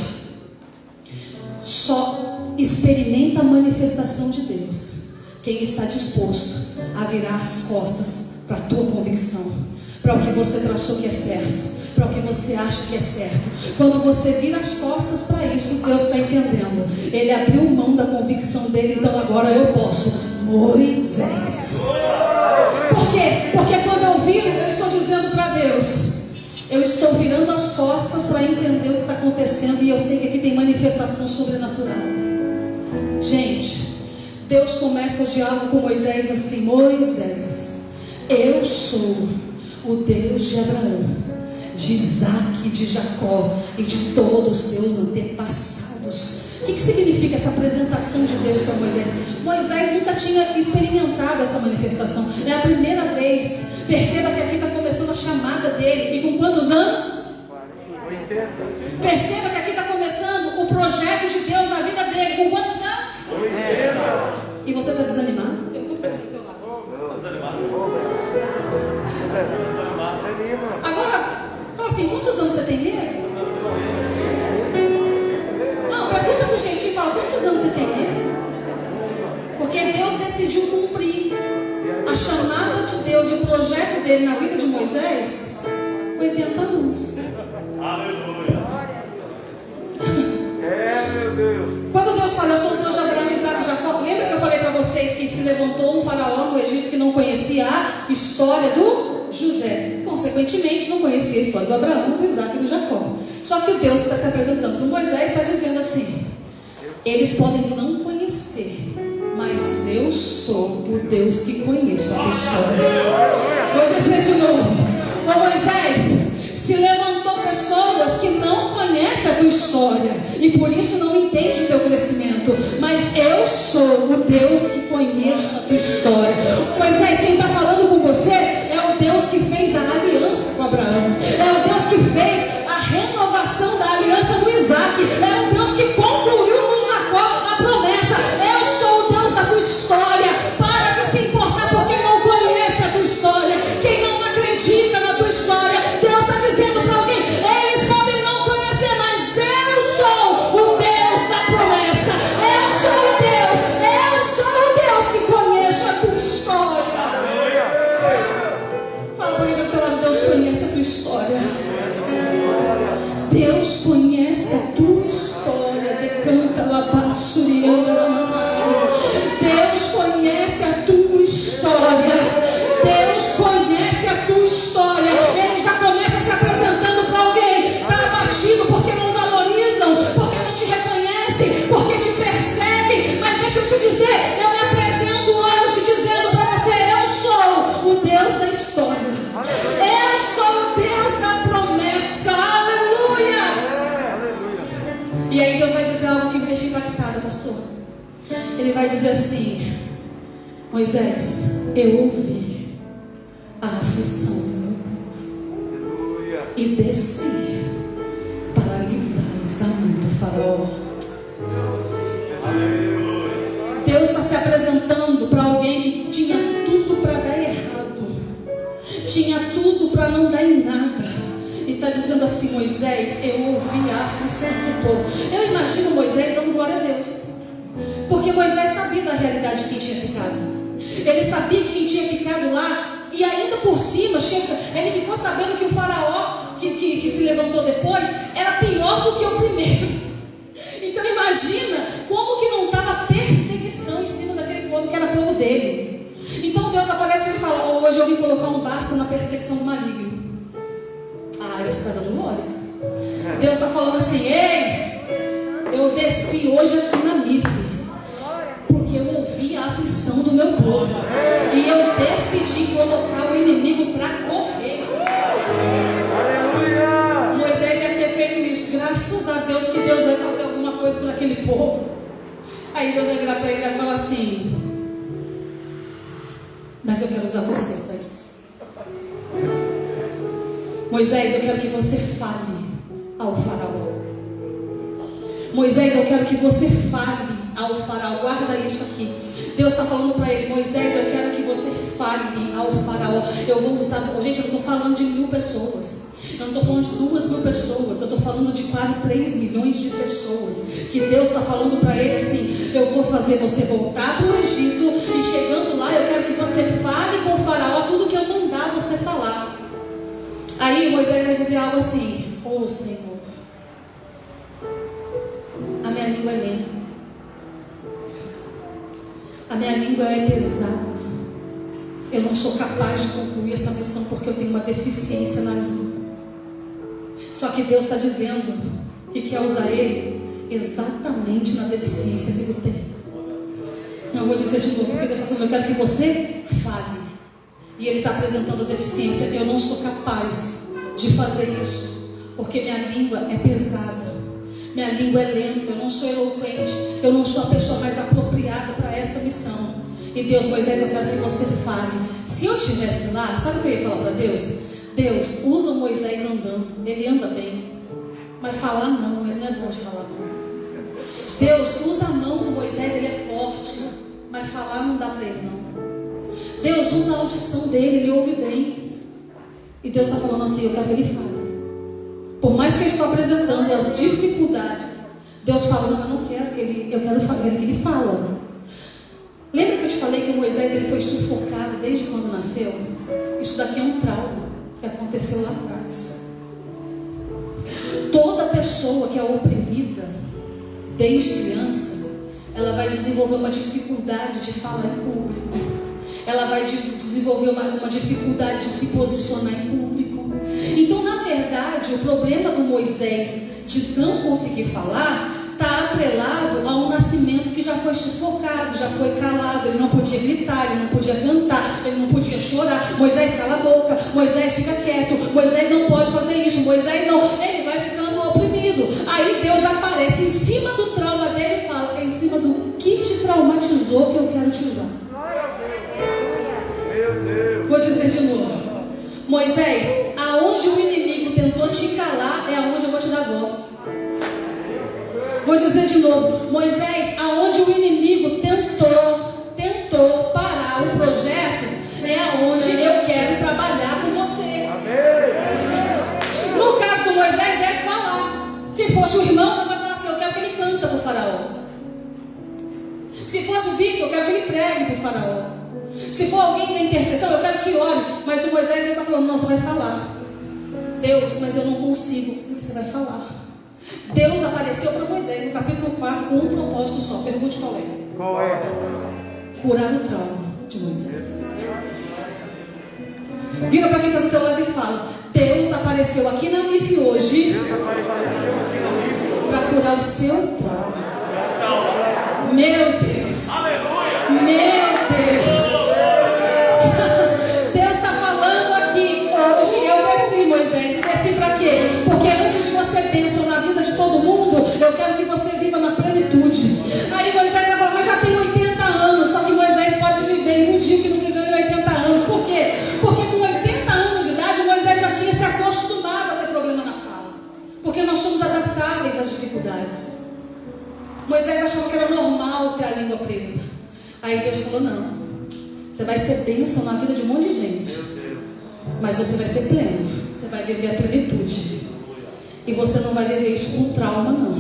Só experimenta a manifestação de Deus quem está disposto a virar as costas para a tua convicção, para o que você traçou que é certo, para o que você acha que é certo. Quando você vira as costas para isso, Deus está entendendo. Ele abriu mão da convicção dele, então agora eu posso. Moisés. Por quê? Porque quando eu viro, eu estou dizendo para Deus: eu estou virando as costas para entender o que está acontecendo, e eu sei que aqui tem manifestação sobrenatural. Gente, Deus começa o diálogo com Moisés assim: Moisés, eu sou o Deus de Abraão, de Isaac, de Jacó e de todos os seus antepassados. O que significa essa apresentação de Deus para Moisés? Moisés nunca tinha experimentado essa manifestação, é a primeira vez. Perceba que aqui está começando a chamada dele. E com quantos anos? 80. Perceba que aqui está começando o projeto de Deus na vida dele. Com quantos anos? 80. E você está desanimado? Eu não estou do teu lado. Agora, fala assim: quantos anos você tem mesmo? Não, pergunta com jeitinho e fala: quantos anos você tem mesmo? Porque Deus decidiu cumprir a chamada de Deus e o projeto dele na vida de Moisés. 80 anos. Aleluia. Meu Deus. Quando Deus fala: eu sou o Deus de Abraão, Isaac e Jacó. Lembra que eu falei para vocês que se levantou um faraó no Egito que não conhecia a história do José, consequentemente não conhecia a história do Abraão, do Isaac e do Jacó. Só que o Deus que está se apresentando para Moisés está dizendo assim: eles podem não conhecer, mas eu sou o Deus que conheço a tua história. Vou dizer de novo: ô Moisés, se levantou pessoas que não conhecem a tua história e por isso não entendem o teu crescimento, mas eu sou o Deus que conheço a tua história. Moisés, quem está falando com você é o Deus que fez a aliança com Abraão, é o Deus que fez a renovação da aliança do Isaac, é o Deus que concluiu no Jacó a promessa. Eu sou o Deus da tua história. Para de se importar por quem não conhece a tua história, quem não acredita na tua história. Deus está dizendo para alguém: eles podem não conhecer, mas eu sou o Deus da promessa. Eu sou o Deus que conheço a tua história. Fala para ele do teu lado: Deus conhece a tua história. Deus conhece a tua história. Decanta labassurianda lamanai. Deus conhece a tua história. Deus conhece a tua história. Ele já começa se apresentando para alguém. Está abatido porque não valorizam, porque não te reconhecem, porque te perseguem. Mas deixa eu te dizer, eu me apresento hoje dizendo para você: eu sou o Deus da história. Eu sou o Deus da promessa. Aleluia. E aí Deus vai dizer algo que me deixa impactada, pastor. Ele vai dizer assim: Moisés, eu ouvi a aflição do meu povo e desci para livrá-los da mão do faraó. Deus está se apresentando para alguém que tinha tudo para dar errado, tinha tudo para não dar em nada, e está dizendo assim: Moisés, eu ouvi a aflição do povo. Eu imagino Moisés dando glória a Deus, porque Moisés sabia da realidade de quem tinha ficado. Ele sabia que quem tinha ficado lá, e ainda por por cima, ele ficou sabendo que o faraó que se levantou depois era pior do que o primeiro. Então imagina como que não estava perseguição em cima daquele povo que era povo dele. Então Deus aparece para ele e fala: hoje eu vim colocar um basta na perseguição do maligno. Ah, ele está dando glória. Deus está falando assim: ei, eu desci hoje aqui na MIF, porque eu ouvi a aflição do meu povo, e eu decidi colocar o inimigo para correr. Aleluia! Moisés deve ter feito isso. Graças a Deus que Deus vai fazer alguma coisa por aquele povo. Aí Deus vai virar para ele e vai falar assim: mas eu quero usar você para isso. Moisés, eu quero que você fale ao faraó. Moisés, eu quero que você fale ao faraó. Guarda isso aqui. Deus está falando para ele: Moisés, eu quero que você fale ao faraó. Eu vou usar. Gente, eu não estou falando de 1000 pessoas. Eu não estou falando de 2000 pessoas. Eu estou falando de quase 3 milhões de pessoas. Que Deus está falando para ele assim: eu vou fazer você voltar para o Egito, e chegando lá eu quero que você fale com o faraó tudo que eu mandar você falar. Aí Moisés vai dizer algo assim: oh Senhor, a minha língua é lenta, a minha língua é pesada, eu não sou capaz de concluir essa missão porque eu tenho uma deficiência na língua. Só que Deus está dizendo que quer usar ele exatamente na deficiência que ele tem. Eu vou dizer de novo, porque Deus está falando: eu quero que você fale. E ele está apresentando a deficiência. Eu não sou capaz de fazer isso, porque minha língua é pesada, minha língua é lenta, eu não sou eloquente, eu não sou a pessoa mais apropriada para essa missão. E Deus: Moisés, eu quero que você fale. Se eu estivesse lá, sabe o que eu ia falar para Deus? Deus, usa o Moisés andando, ele anda bem, mas falar não, ele não é bom de falar não. Deus, usa a mão do Moisés, ele é forte, mas falar não dá para ele não. Deus, usa a audição dele, ele ouve bem. E Deus está falando assim: eu quero que ele fale. Por mais que eu estou apresentando as dificuldades, Deus fala: não, eu não quero que ele, eu quero que ele fala. Lembra que eu te falei que o Moisés ele foi sufocado desde quando nasceu? Isso daqui é um trauma que aconteceu lá atrás. Toda pessoa que é oprimida desde criança, ela vai desenvolver uma dificuldade de falar em público. Ela vai desenvolver uma dificuldade de se posicionar em público. Então, na verdade, o problema do Moisés de não conseguir falar está atrelado a um nascimento que já foi sufocado, já foi calado. Ele não podia gritar, ele não podia cantar, ele não podia chorar. Moisés, cala a boca. Moisés, fica quieto. Moisés não pode fazer isso. Moisés não. Ele vai ficando oprimido. Aí Deus aparece em cima do trauma dele e fala: é em cima do que te traumatizou que eu quero te usar. Vou dizer de novo: Moisés, aonde o inimigo tentou te calar, é aonde eu vou te dar voz. Vou dizer de novo: Moisés, aonde o inimigo tentou parar o projeto, é aonde eu quero trabalhar com você. No caso do Moisés é falar. Se fosse o irmão, Deus vai falar assim: eu quero que ele canta para o faraó. Se fosse o bispo, eu quero que ele pregue para o faraó. Se for alguém da intercessão, eu quero que ore. Mas do Moisés, Deus está falando: não, você vai falar. Deus, mas eu não consigo. Você vai falar. Deus apareceu para Moisés no capítulo 4 com um propósito só. Pergunte qual é. Qual é? Curar o trauma de Moisés. Vira para quem está do teu lado e fala: Deus apareceu aqui na MIF hoje para curar o seu trauma. Meu Deus. Meu Deus. Deus está falando aqui hoje. Eu desci, Moisés. E desci para quê? Porque antes de você bênção na vida de todo mundo, eu quero que você viva na plenitude. Aí Moisés vai falar: mas já tem 80 anos. Só que Moisés pode viver em um dia que não viveu em 80 anos. Por quê? Porque com 80 anos de idade, Moisés já tinha se acostumado a ter problema na fala. Porque nós somos adaptáveis às dificuldades. Moisés achava que era normal ter a língua presa. Aí Deus falou: não, você vai ser bênção na vida de um monte de gente, mas você vai ser pleno. Você vai viver a plenitude. E você não vai viver isso com trauma, não.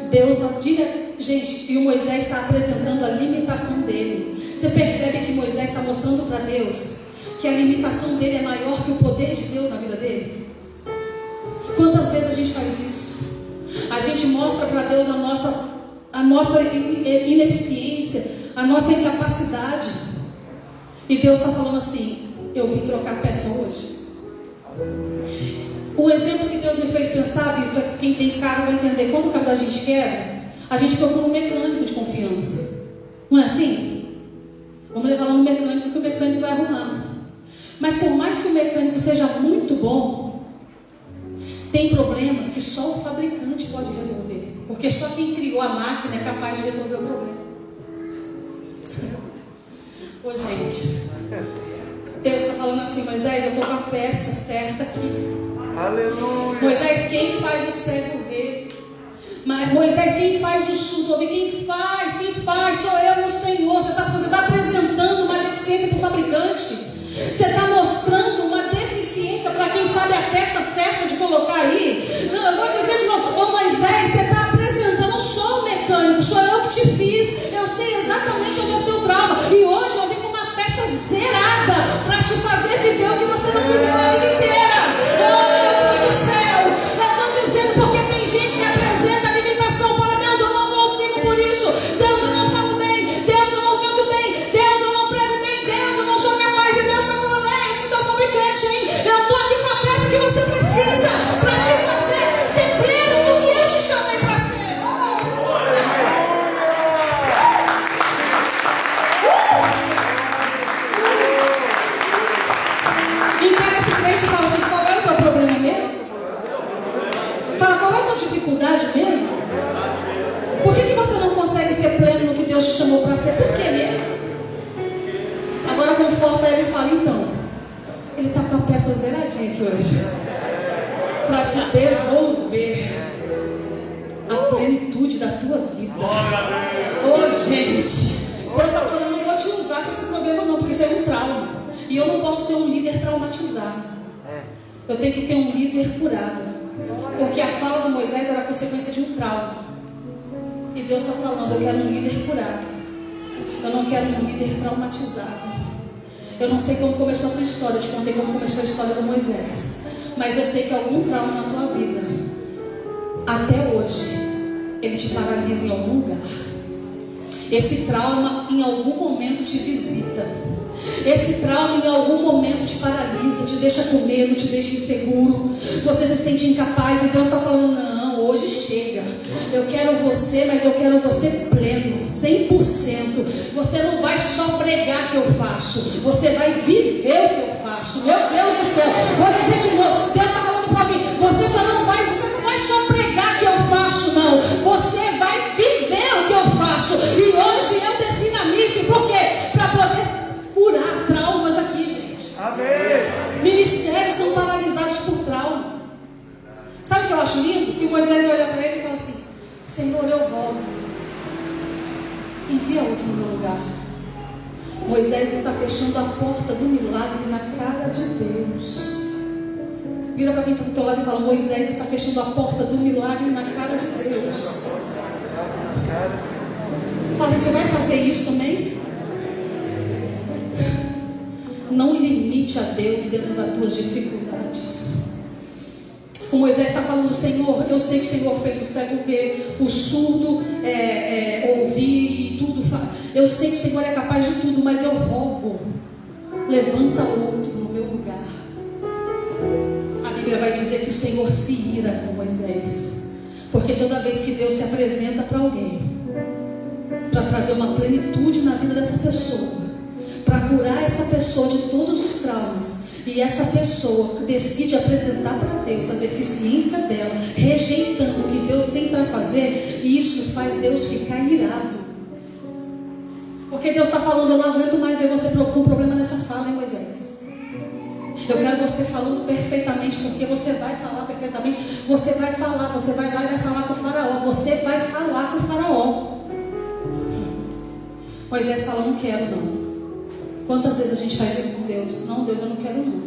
Deus diga, gente, e o Moisés está apresentando a limitação dele. Você percebe que Moisés está mostrando para Deus que a limitação dele é maior que o poder de Deus na vida dele? Quantas vezes a gente faz isso? A gente mostra para Deus a nossa ineficiência, a nossa incapacidade. E Deus está falando assim: eu vim trocar peça hoje. O exemplo que Deus me fez pensar, visto que quem tem carro vai entender, quando o carro da gente quebra, a gente procura um mecânico de confiança. Não é assim? Vamos levar lá no mecânico, que o mecânico vai arrumar. Mas por mais que o mecânico seja muito bom, tem problemas que só o fabricante pode resolver, porque só quem criou a máquina é capaz de resolver o problema. Ô gente, Deus está falando assim: Moisés, eu estou com a peça certa aqui. Aleluia. Moisés, quem faz o cego ver? Moisés, quem faz o surdo ouvir? Quem faz? Sou eu, o Senhor. Você está apresentando uma deficiência para o fabricante. Você está mostrando uma deficiência para quem sabe a peça certa de colocar aí. Não, eu vou dizer de novo: ô Moisés, você está apresentando, eu não sou o mecânico, sou eu que te fiz. Eu sei exatamente onde é seu trauma. E hoje eu vim com uma peça zerada para te fazer viver o que você não viveu a vida inteira. Oh meu Deus do céu, eu estou dizendo porque tem gente que apresenta limitação, fala: Deus, eu não consigo por isso, Deus, eu não falo bem, Deus, eu não canto bem, Deus, eu não prego bem, Deus, eu não sou capaz. E Deus está falando: é isso que teu fabricante, hein? Eu estou aqui com a peça que você precisa para te fazer ser pleno do que eu te chamei para ser. Encara esse crente e fala assim: qual é o teu problema mesmo? Fala: qual é a tua dificuldade mesmo? Por que você não consegue ser pleno no que Deus te chamou para ser? Por que mesmo? Agora conforta ele e fala: então, ele está com a peça zeradinha aqui hoje, para te devolver a plenitude da tua vida. Ô gente, Deus está falando: eu não vou te usar com esse problema não, porque isso é um trauma. E eu não posso ter um líder traumatizado. Eu tenho que ter um líder curado. Porque a fala do Moisés era consequência de um trauma. E Deus está falando: eu quero um líder curado. Eu não quero um líder traumatizado. Eu não sei como começou a tua história. Eu te contei como começou a história do Moisés. Mas eu sei que algum trauma na tua vida, até hoje, ele te paralisa em algum lugar. Esse trauma em algum momento te visita. Esse trauma em algum momento te paralisa, te deixa com medo, te deixa inseguro. Você se sente incapaz e Deus está falando: não, hoje chega. Eu quero você, mas eu quero você pleno, 100%. Você não vai só pregar que eu faço, você vai viver o que eu faço. Meu Deus do céu, vou dizer de novo: Deus está falando para alguém: você não vai só pregar que eu faço, não. Você vai viver o que eu faço. E hoje eu desci na MIF, por quê? Para poder curar traumas aqui, gente. Amém. Ministérios são paralisados por trauma. Sabe o que eu acho lindo? Que Moisés vai olhar para ele e fala assim: Senhor, eu rogo, envia outro no meu lugar. Moisés está fechando a porta do milagre na cara de Deus. Vira para quem está do teu lado e fala: Moisés está fechando a porta do milagre na cara de Deus. Fala: você vai fazer isso também? Não limite a Deus dentro das tuas dificuldades. O Moisés está falando: Senhor, eu sei que o Senhor fez o cego ver, o surdo ouvir e tudo. Eu sei que o Senhor é capaz de tudo, mas eu rogo, levanta outro no meu lugar. A Bíblia vai dizer que o Senhor se ira com Moisés, porque toda vez que Deus se apresenta para alguém, para trazer uma plenitude na vida dessa pessoa, para curar essa pessoa de todos os traumas, e essa pessoa decide apresentar para Deus a deficiência dela, rejeitando o que Deus tem para fazer, e isso faz Deus ficar irado. Porque Deus está falando: eu não aguento mais ver você com um problema nessa fala, hein, Moisés? Eu quero você falando perfeitamente, porque você vai falar perfeitamente. Você vai falar, você vai lá e vai falar com o faraó. Você vai falar com o faraó. Moisés fala: não quero não. Quantas vezes a gente faz isso com Deus? Não, Deus, eu não quero não.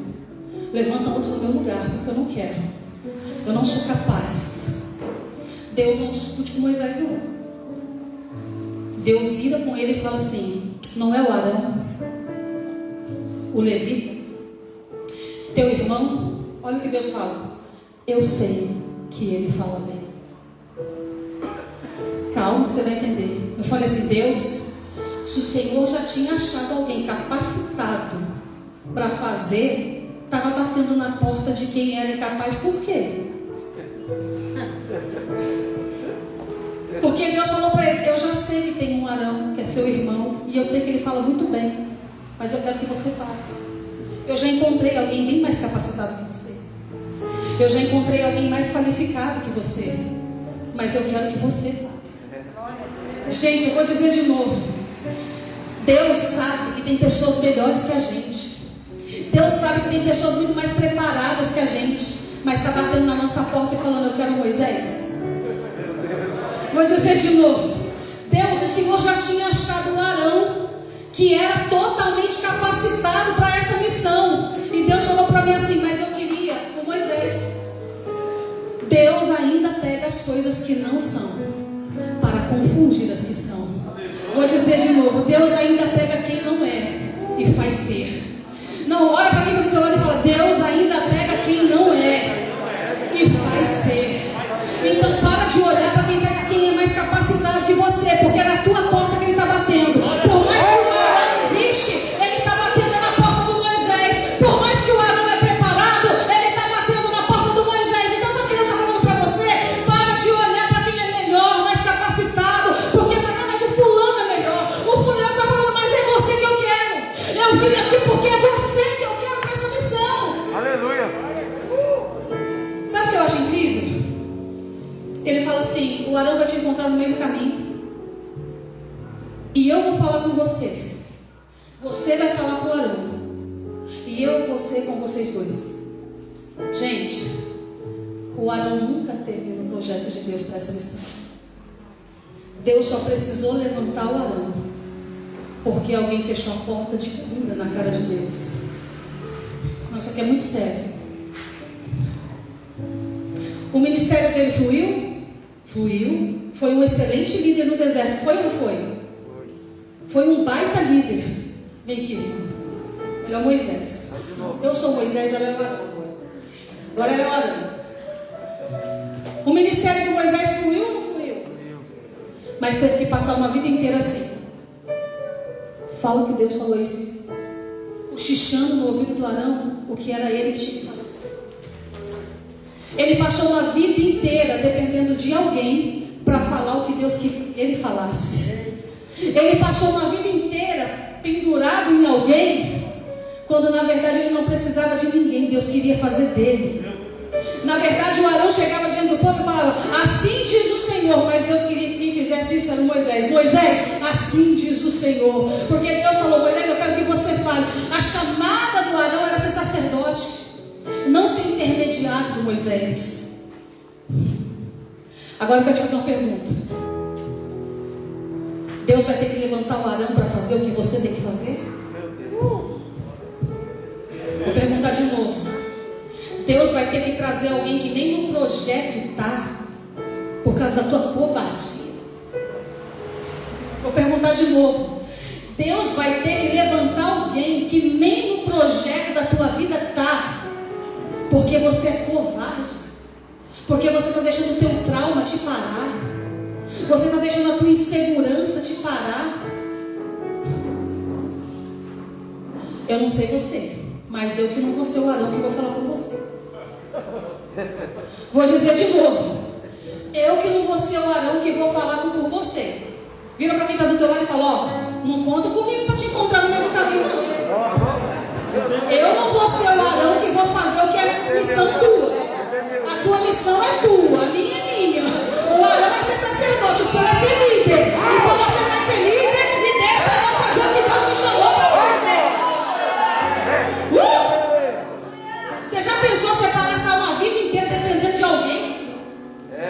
Levanta outro no meu lugar, porque eu não quero. Eu não sou capaz. Deus não discute com Moisés não. Deus ira com ele e fala assim: não é o Arão, o levita? Teu irmão, olha o que Deus fala. Eu sei que ele fala bem. Calma que você vai entender. Eu falei assim, Deus, se o Senhor já tinha achado alguém capacitado para fazer, estava batendo na porta de quem era incapaz, por quê? Porque Deus falou para ele, eu já sei que tem um Arão, que é seu irmão, e eu sei que ele fala muito bem, mas eu quero que você fale. Eu já encontrei alguém bem mais capacitado que você. Eu já encontrei alguém mais qualificado que você, mas eu quero que você fale. Gente, eu vou dizer de novo, Deus sabe que tem pessoas melhores que a gente. Deus sabe que tem pessoas muito mais preparadas que a gente, mas está batendo na nossa porta e falando, eu quero Moisés. Vou dizer de novo, Deus, o Senhor já tinha achado um Arão que era totalmente capacitado para essa missão, e Deus falou para mim assim, mas eu queria o Moisés. Deus ainda pega as coisas que não são para confundir as que são. Vou dizer de novo, Deus ainda pega quem não é e faz ser. Não, olha para quem está do teu lado e fala, Deus ainda pega quem não é e faz ser. Então para de olhar para quem é mais capacitado que você, porque é na tua porta que ele está batendo. Por mais que o Arão existe, ele está batendo na porta do Moisés. Por mais que o Arão é preparado, ele está batendo na porta do Moisés. Então sabe o que Deus está falando para você? Para de olhar para quem é melhor, mais capacitado, porque não, mas o fulano é melhor. O fulano está falando, mas é você que eu quero. Eu vim aqui porque é você que eu quero para essa missão. Aleluia. Sabe o que eu acho incrível? Ele fala assim, o Arão vai te encontrar no meio do caminho, e eu vou falar com você. Você vai falar para o Arão, e eu vou ser com vocês dois. Gente, o Arão nunca teve no projeto de Deus para essa missão. Deus só precisou levantar o Arão porque alguém fechou a porta de cura na cara de Deus. Não, isso aqui é muito sério. O ministério dele fluiu? Fluiu. Foi um excelente líder no deserto. Foi ou não foi? Foi um baita líder. Vem aqui. Ele é o Moisés. Eu sou Moisés, ela é o Arão agora. Agora ele é o Arão. O ministério do Moisés fluiu ou não fluiu? Mas teve que passar uma vida inteira assim. Fala que Deus falou isso. Cochichando no ouvido do Arão o que era ele que tinha que falar. Ele passou uma vida inteira dependendo de alguém para falar o que Deus queria que ele falasse. Ele passou uma vida inteira pendurado em alguém, quando na verdade ele não precisava de ninguém, Deus queria fazer dele. Na verdade o Arão chegava diante do povo e falava, assim diz o Senhor, mas Deus queria que quem fizesse isso era o Moisés. Moisés, assim diz o Senhor, porque Deus falou, Moisés, eu quero que você fale. A chamada do Arão era ser sacerdote, não ser intermediário do Moisés. Agora eu quero te fazer uma pergunta. Deus vai ter que levantar o Arão para fazer o que você tem que fazer? Vou perguntar de novo. Deus vai ter que trazer alguém que nem no projeto está, por causa da tua covardia. Vou perguntar de novo. Deus vai ter que levantar alguém que nem no projeto da tua vida está, porque você é covarde, porque você está deixando o teu trauma te parar, você está deixando a tua insegurança te parar. Eu não sei você, mas eu que não vou ser o Arão que vou falar por você. Vou dizer de novo, eu que não vou ser o Arão que vou falar por você. Vira para quem está do teu lado e fala, ó, não conta comigo para te encontrar no meio do caminho não. Eu não vou ser o Arão que vou fazer o que é missão tua. A tua missão é tua, a minha é minha. O Arão vai ser sacerdote, o seu é ser líder. Então você vai ser líder e deixa eu fazer o que Deus me chamou para fazer. Você já pensou você passar uma vida inteira dependendo de alguém?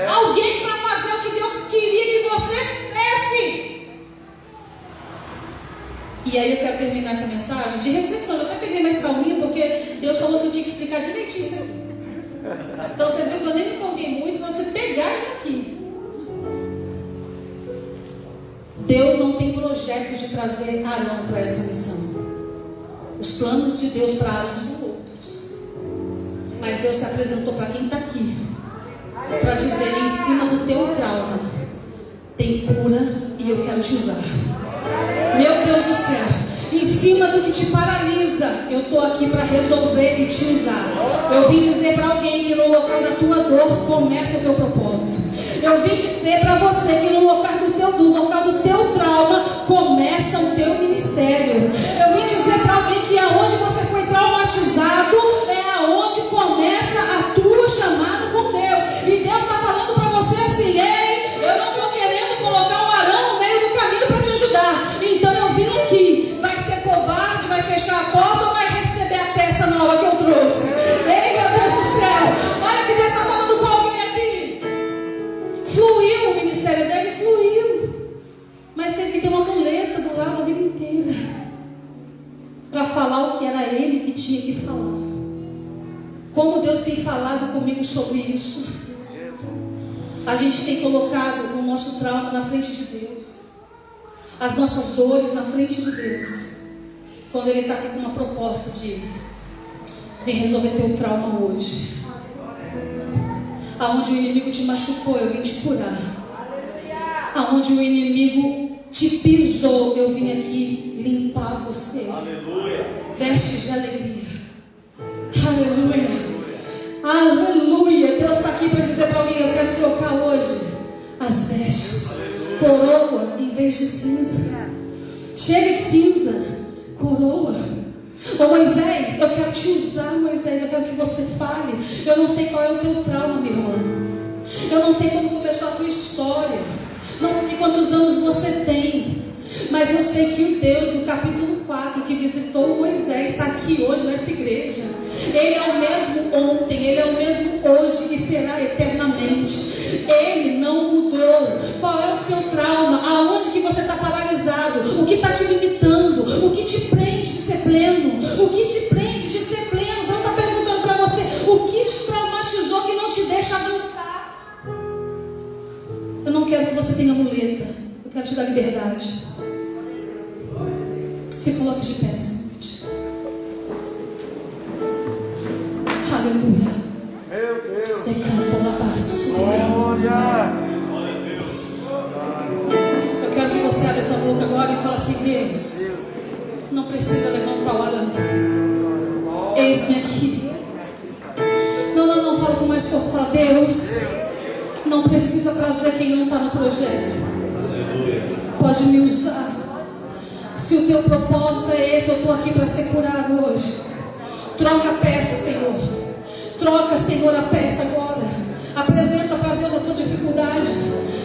Alguém para fazer o que Deus queria que você fizesse. E aí eu quero terminar essa mensagem de reflexão. Eu até peguei mais calminha porque Deus falou que eu tinha que explicar direitinho isso aqui. Então você viu que eu nem me empolguei muito para você pegar isso aqui. Deus não tem projeto de trazer Arão para essa missão. Os planos de Deus para Arão são outros. Deus se apresentou para quem está aqui, para dizer: em cima do teu trauma tem cura e eu quero te usar. Meu Deus do céu, em cima do que te paralisa, eu estou aqui para resolver e te usar. Eu vim dizer para alguém que no local da tua dor começa o teu propósito. Eu vim dizer para você que no local do teu trauma começa o teu ministério. Eu vim dizer para alguém que aonde você foi traumatizado é aonde começa a tua chamada com Deus. E Deus está falando para você assim: ei, eu não estou querendo colocar um Arão no meio do caminho para te ajudar. Então eu vim aqui. Vai ser covarde, vai fechar a porta ou vai receber a peça nova que eu trouxe? Ei, meu Deus do céu, olha que Deus está falando com alguém aqui. Fluiu o ministério dele, fluiu, mas teve que ter uma muleta do lado a vida inteira para falar o que era ele que tinha que falar. Como Deus tem falado comigo sobre isso. A gente tem colocado o nosso trauma na frente de Deus, as nossas dores na frente de Deus, quando Ele está aqui com uma proposta de: vem resolver teu trauma hoje. Aonde o inimigo te machucou, eu vim te curar. Aonde o inimigo te pisou, eu vim aqui limpar você. Vestes de alegria. Aleluia. Aleluia. Deus está aqui para dizer para alguém: eu quero trocar hoje as vestes. Coroa em vez de cinza. Chega de cinza, coroa. Ô Moisés, eu quero te usar, Moisés. Eu quero que você fale. Eu não sei qual é o teu trauma, minha irmã. Eu não sei como começou a tua história. Não sei quantos anos você tem. Mas eu sei que o Deus do capítulo 4 que visitou Moisés está aqui hoje nessa igreja. Ele é o mesmo ontem, Ele é o mesmo hoje e será eternamente. Ele não mudou. Qual é o seu trauma? Aonde que você está paralisado? O que está te limitando? O que te prende de ser pleno? O que te prende de ser pleno? Deus está perguntando para você: o que te traumatizou que não te deixa avançar? Eu não quero que você tenha muleta. Eu quero te dar liberdade. Se coloque de pé essa noite. Aleluia. Meu Deus. Decanta labaço. Glória. Eu quero que você abra a tua boca agora e fale assim: Deus, não precisa levantar o arame. Eis-me aqui. Não, fala com mais força. Fala: Deus, não precisa trazer quem não está no projeto. Pode me usar. Se o teu propósito é esse, eu estou aqui para ser curado hoje. Troca a peça, Senhor. Troca, Senhor, a peça agora. Apresenta para Deus a tua dificuldade.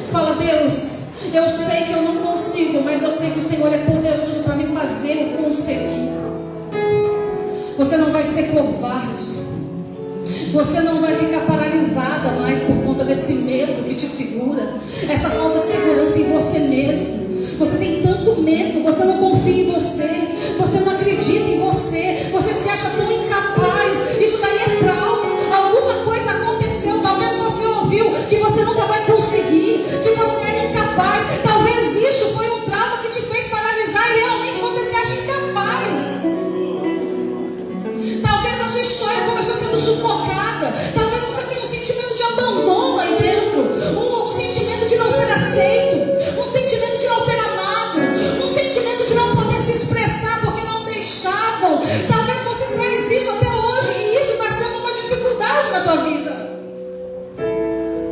Fala: Deus, eu sei que eu não consigo, mas eu sei que o Senhor é poderoso para me fazer conseguir. Você não vai ser covarde. Você não vai ficar paralisada mais por conta desse medo que te segura. Essa falta de segurança em você mesmo. Você tem tanto medo, você não confia em você, você não acredita em você, você se acha tão incapaz. Isso daí é trauma. Alguma coisa aconteceu, talvez você ouviu que você nunca vai conseguir, que você era incapaz. Talvez isso foi um trauma que te fez paralisar e realmente você se acha incapaz. Talvez a sua história começou sendo sufocada. Talvez você tenha um sentimento de abandono aí dentro, um sentimento de não ser aceito, um sentimento de não ser amado, um sentimento de não poder se expressar porque não deixavam. Talvez você traz isso até hoje e isso está sendo uma dificuldade na tua vida.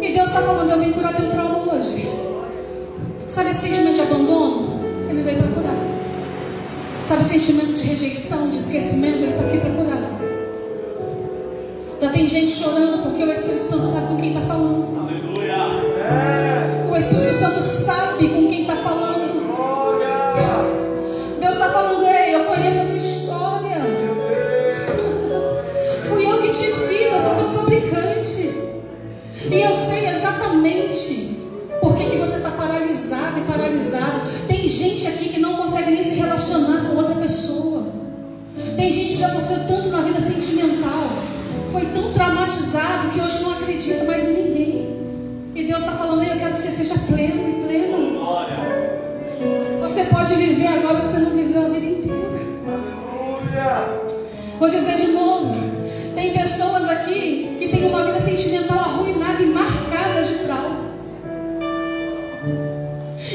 E Deus está falando: eu vim curar teu trauma hoje. Sabe esse sentimento de abandono? Ele veio para curar. Sabe o sentimento de rejeição, de esquecimento? Ele está aqui para curar. Já tem gente chorando porque o Espírito Santo sabe com quem está falando. O Espírito Santo sabe com quem está falando. Deus está falando: ei, eu conheço a tua história. Fui eu que te fiz, eu sou teu fabricante. E eu sei exatamente por que você está paralisado e paralisado. Tem gente aqui que não consegue nem se relacionar com outra pessoa. Tem gente que já sofreu tanto na vida sentimental, foi tão traumatizado que hoje não acredita mais em ninguém. E Deus está falando: eu quero que você seja pleno e plena. Você pode viver agora o que você não viveu a vida inteira. Vou dizer de novo: tem pessoas aqui sentimental arruinada e marcada de trauma.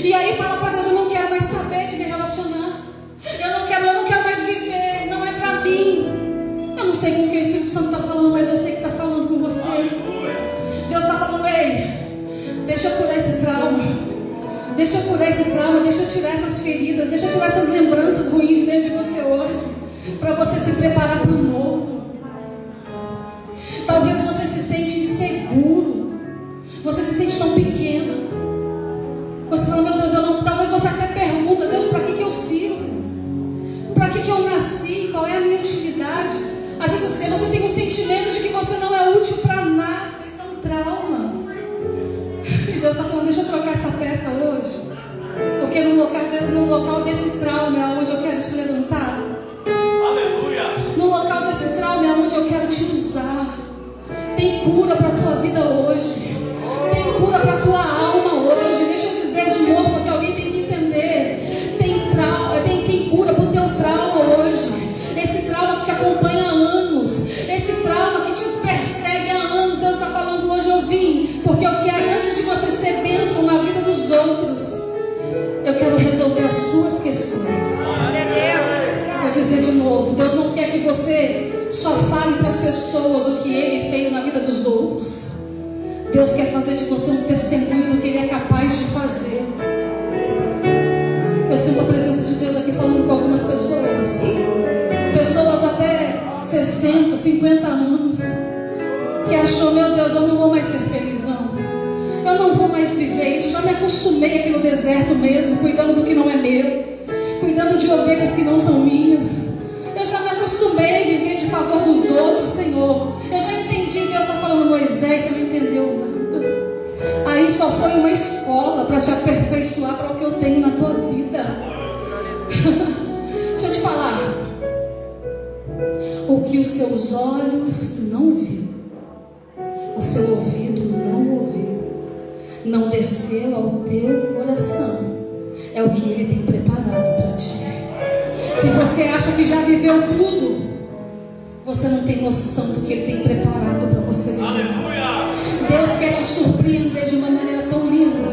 E aí fala para Deus: eu não quero mais saber de me relacionar. Eu não quero mais viver. Não é para mim. Eu não sei com o que o Espírito Santo está falando, mas eu sei que está falando com você. Deus está falando: ei, deixa eu curar esse trauma. Deixa eu curar esse trauma. Deixa eu tirar essas feridas. Deixa eu tirar essas lembranças ruins de dentro de você hoje, para você se preparar para o novo. Talvez você se sente inseguro. Você se sente tão pequena. Você fala: meu Deus, eu não... Talvez você até pergunta: Deus, para que eu sirvo? Para que eu nasci? Qual é a minha utilidade? Às vezes você tem um sentimento de que você não é útil para nada. Isso é um trauma. E Deus está falando: deixa eu trocar essa peça hoje, porque no local desse trauma é onde eu quero te levantar. Aleluia. No local desse trauma é onde eu quero te usar. Tem cura para a tua vida hoje. Tem cura para a tua alma hoje. Deixa eu dizer de novo, porque alguém tem que entender. Tem cura para o teu trauma hoje. Esse trauma que te acompanha há anos. Esse trauma que te persegue há anos. Deus está falando: hoje eu vim, porque eu quero, antes de você ser bênção na vida dos outros, eu quero resolver as suas questões. Glória a Deus. Vou dizer de novo: Deus não quer que você só fale para as pessoas o que Ele fez na vida dos outros. Deus quer fazer de você um testemunho do que Ele é capaz de fazer. Eu sinto a presença de Deus aqui falando com algumas pessoas. Pessoas até 60, 50 anos, que achou: meu Deus, eu não vou mais ser feliz, não. Eu não vou mais viver isso. Eu já me acostumei aqui no deserto mesmo, cuidando do que não é meu, cuidando de ovelhas que não são minhas. Eu já me acostumei a viver de favor dos outros, Senhor. Eu já entendi. Deus está falando: Moisés, você não entendeu nada. Aí só foi uma escola para te aperfeiçoar para o que eu tenho na tua vida. Deixa eu te falar. O que os seus olhos não viu, o seu ouvido não ouviu, não desceu ao teu coração, é o que Ele tem preparado para ti. Se você acha que já viveu tudo, você não tem noção do que Ele tem preparado para você viver. Aleluia. Deus quer te surpreender de uma maneira tão linda.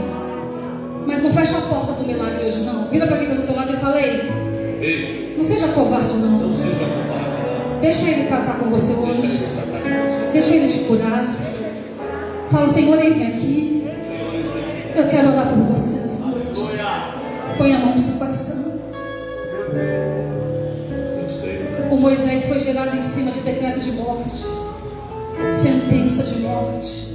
Mas não fecha a porta do milagre hoje, não. Vira para quem está do teu lado e fala: ei, não seja covarde, não. Não seja covarde, não. Deixa Ele tratar com você Deixa hoje. Ele tratar com você. Deixa Ele te curar. Deixa Ele te curar. Fala: Senhor, eis-me aqui. Senhor, eis-me aqui. Eu quero orar por você nessa noite. Põe a mão no seu coração. Deus tem, né? O Moisés foi gerado em cima de decreto de morte, sentença de morte.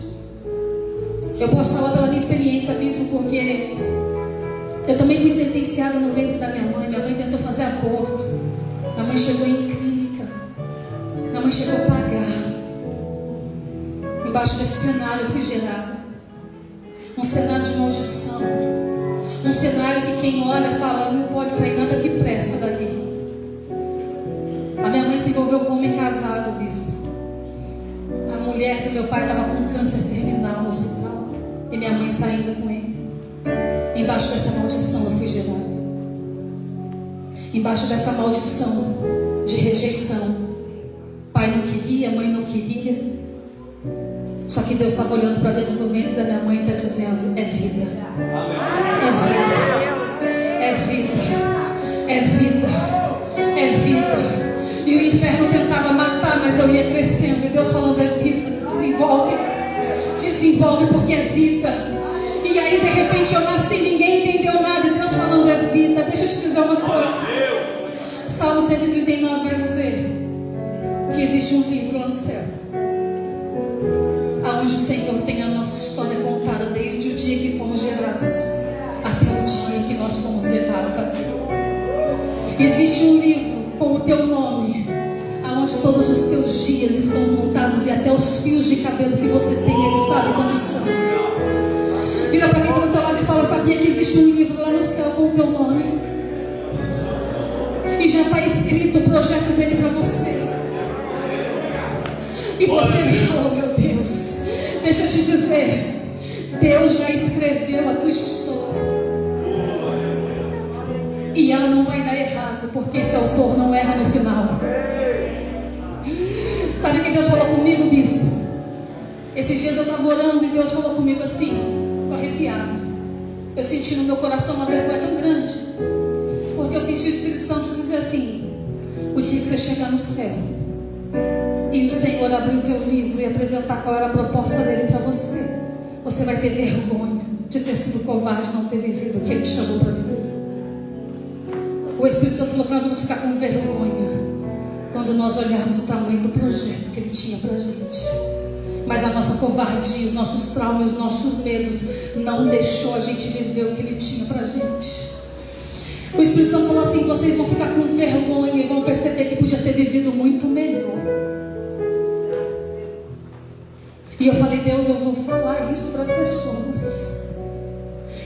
Eu posso falar pela minha experiência, bispo, porque eu também fui sentenciada no ventre da minha mãe. Minha mãe tentou fazer aborto. Minha mãe chegou em clínica. Minha mãe chegou a pagar. Embaixo desse cenário eu fui gerada. Um cenário de maldição. Um cenário que quem olha fala: não pode sair nada que presta dali. A minha mãe se envolveu com um homem casado, bispo. A mulher do meu pai estava com câncer terminal no hospital. E minha mãe saindo com ele. Embaixo dessa maldição eu fui gerada. Embaixo dessa maldição de rejeição. Pai não queria, mãe não queria. Só que Deus estava olhando para dentro do ventre da minha mãe e está dizendo: é vida. É vida. É vida. É vida. É vida. E o inferno tentava matar, mas eu ia crescendo. E Deus falando: é vida. Desenvolve. Desenvolve, porque é vida. E aí de repente eu nasci, ninguém entendeu nada. E Deus falando: é vida. Deixa eu te dizer uma coisa. Salmo 139 vai dizer que existe um livro lá no céu, aonde o Senhor tem a nossa história contada, desde o dia que fomos gerados até o dia que nós fomos levados daqui. Existe um livro com o teu nome, aonde todos os teus dias estão montados, e até os fios de cabelo que você tem, Ele sabe quantos são. Vira para quem está do teu lado e fala: sabia que existe um livro lá no céu com o teu nome? E já está escrito o projeto dele para você. E você, oh meu Deus, deixa eu te dizer, Deus já escreveu a tua história. E ela não vai dar errado, porque esse autor não erra no final. Sabe o que Deus falou comigo, bispo? Esses dias eu estava orando e Deus falou comigo assim, estou arrepiada. Eu senti no meu coração uma vergonha tão grande, porque eu senti o Espírito Santo dizer assim: o dia que você chegar no céu e o Senhor abrir o teu livro e apresentar qual era a proposta dele para você, você vai ter vergonha de ter sido covarde, não ter vivido o que ele chamou para viver. O Espírito Santo falou que nós vamos ficar com vergonha quando nós olharmos o tamanho do projeto que ele tinha para a gente. Mas a nossa covardia, os nossos traumas, os nossos medos não deixou a gente viver o que ele tinha para a gente. O Espírito Santo falou assim: vocês vão ficar com vergonha e vão perceber que podia ter vivido muito melhor. E eu falei: Deus, eu vou falar isso para as pessoas.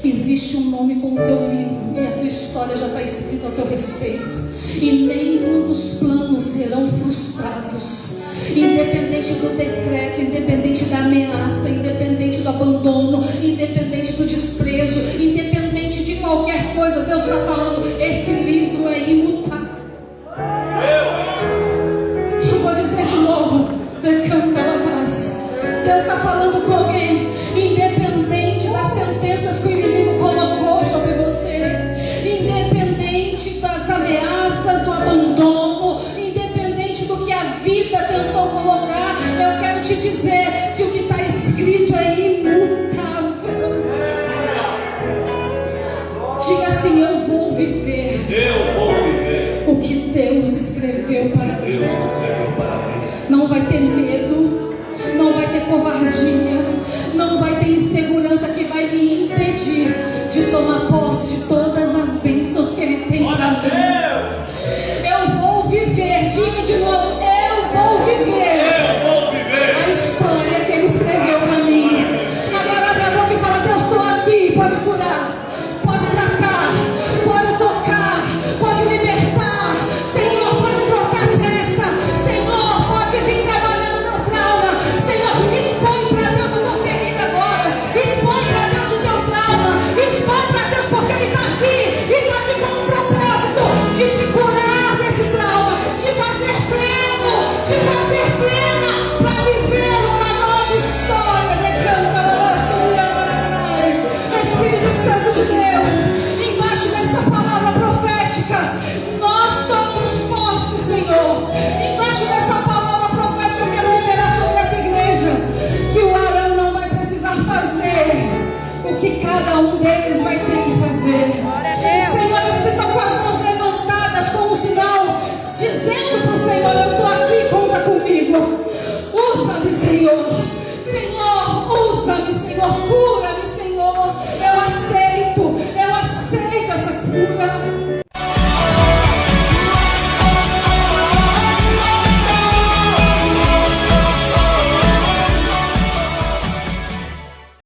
Existe um nome com o teu livro e a tua história já está escrita ao teu respeito, e nenhum dos planos serão frustrados, independente do decreto, independente da ameaça, independente do abandono, independente do desprezo, independente de qualquer coisa. Deus está falando: esse livro é imutável. Eu vou dizer de novo: decanta la paz. Deus está falando com alguém: independente das sentenças que o inimigo colocou sobre você, independente das ameaças, do abandono, independente do que a vida tentou colocar, eu quero te dizer que o que está escrito é imutável. Diga assim: eu vou viver. Eu vou viver O que Deus escreveu para mim. Deus escreveu para mim. Não vai ter medo, não vai ter covardia, não vai ter insegurança que vai me impedir de tomar posse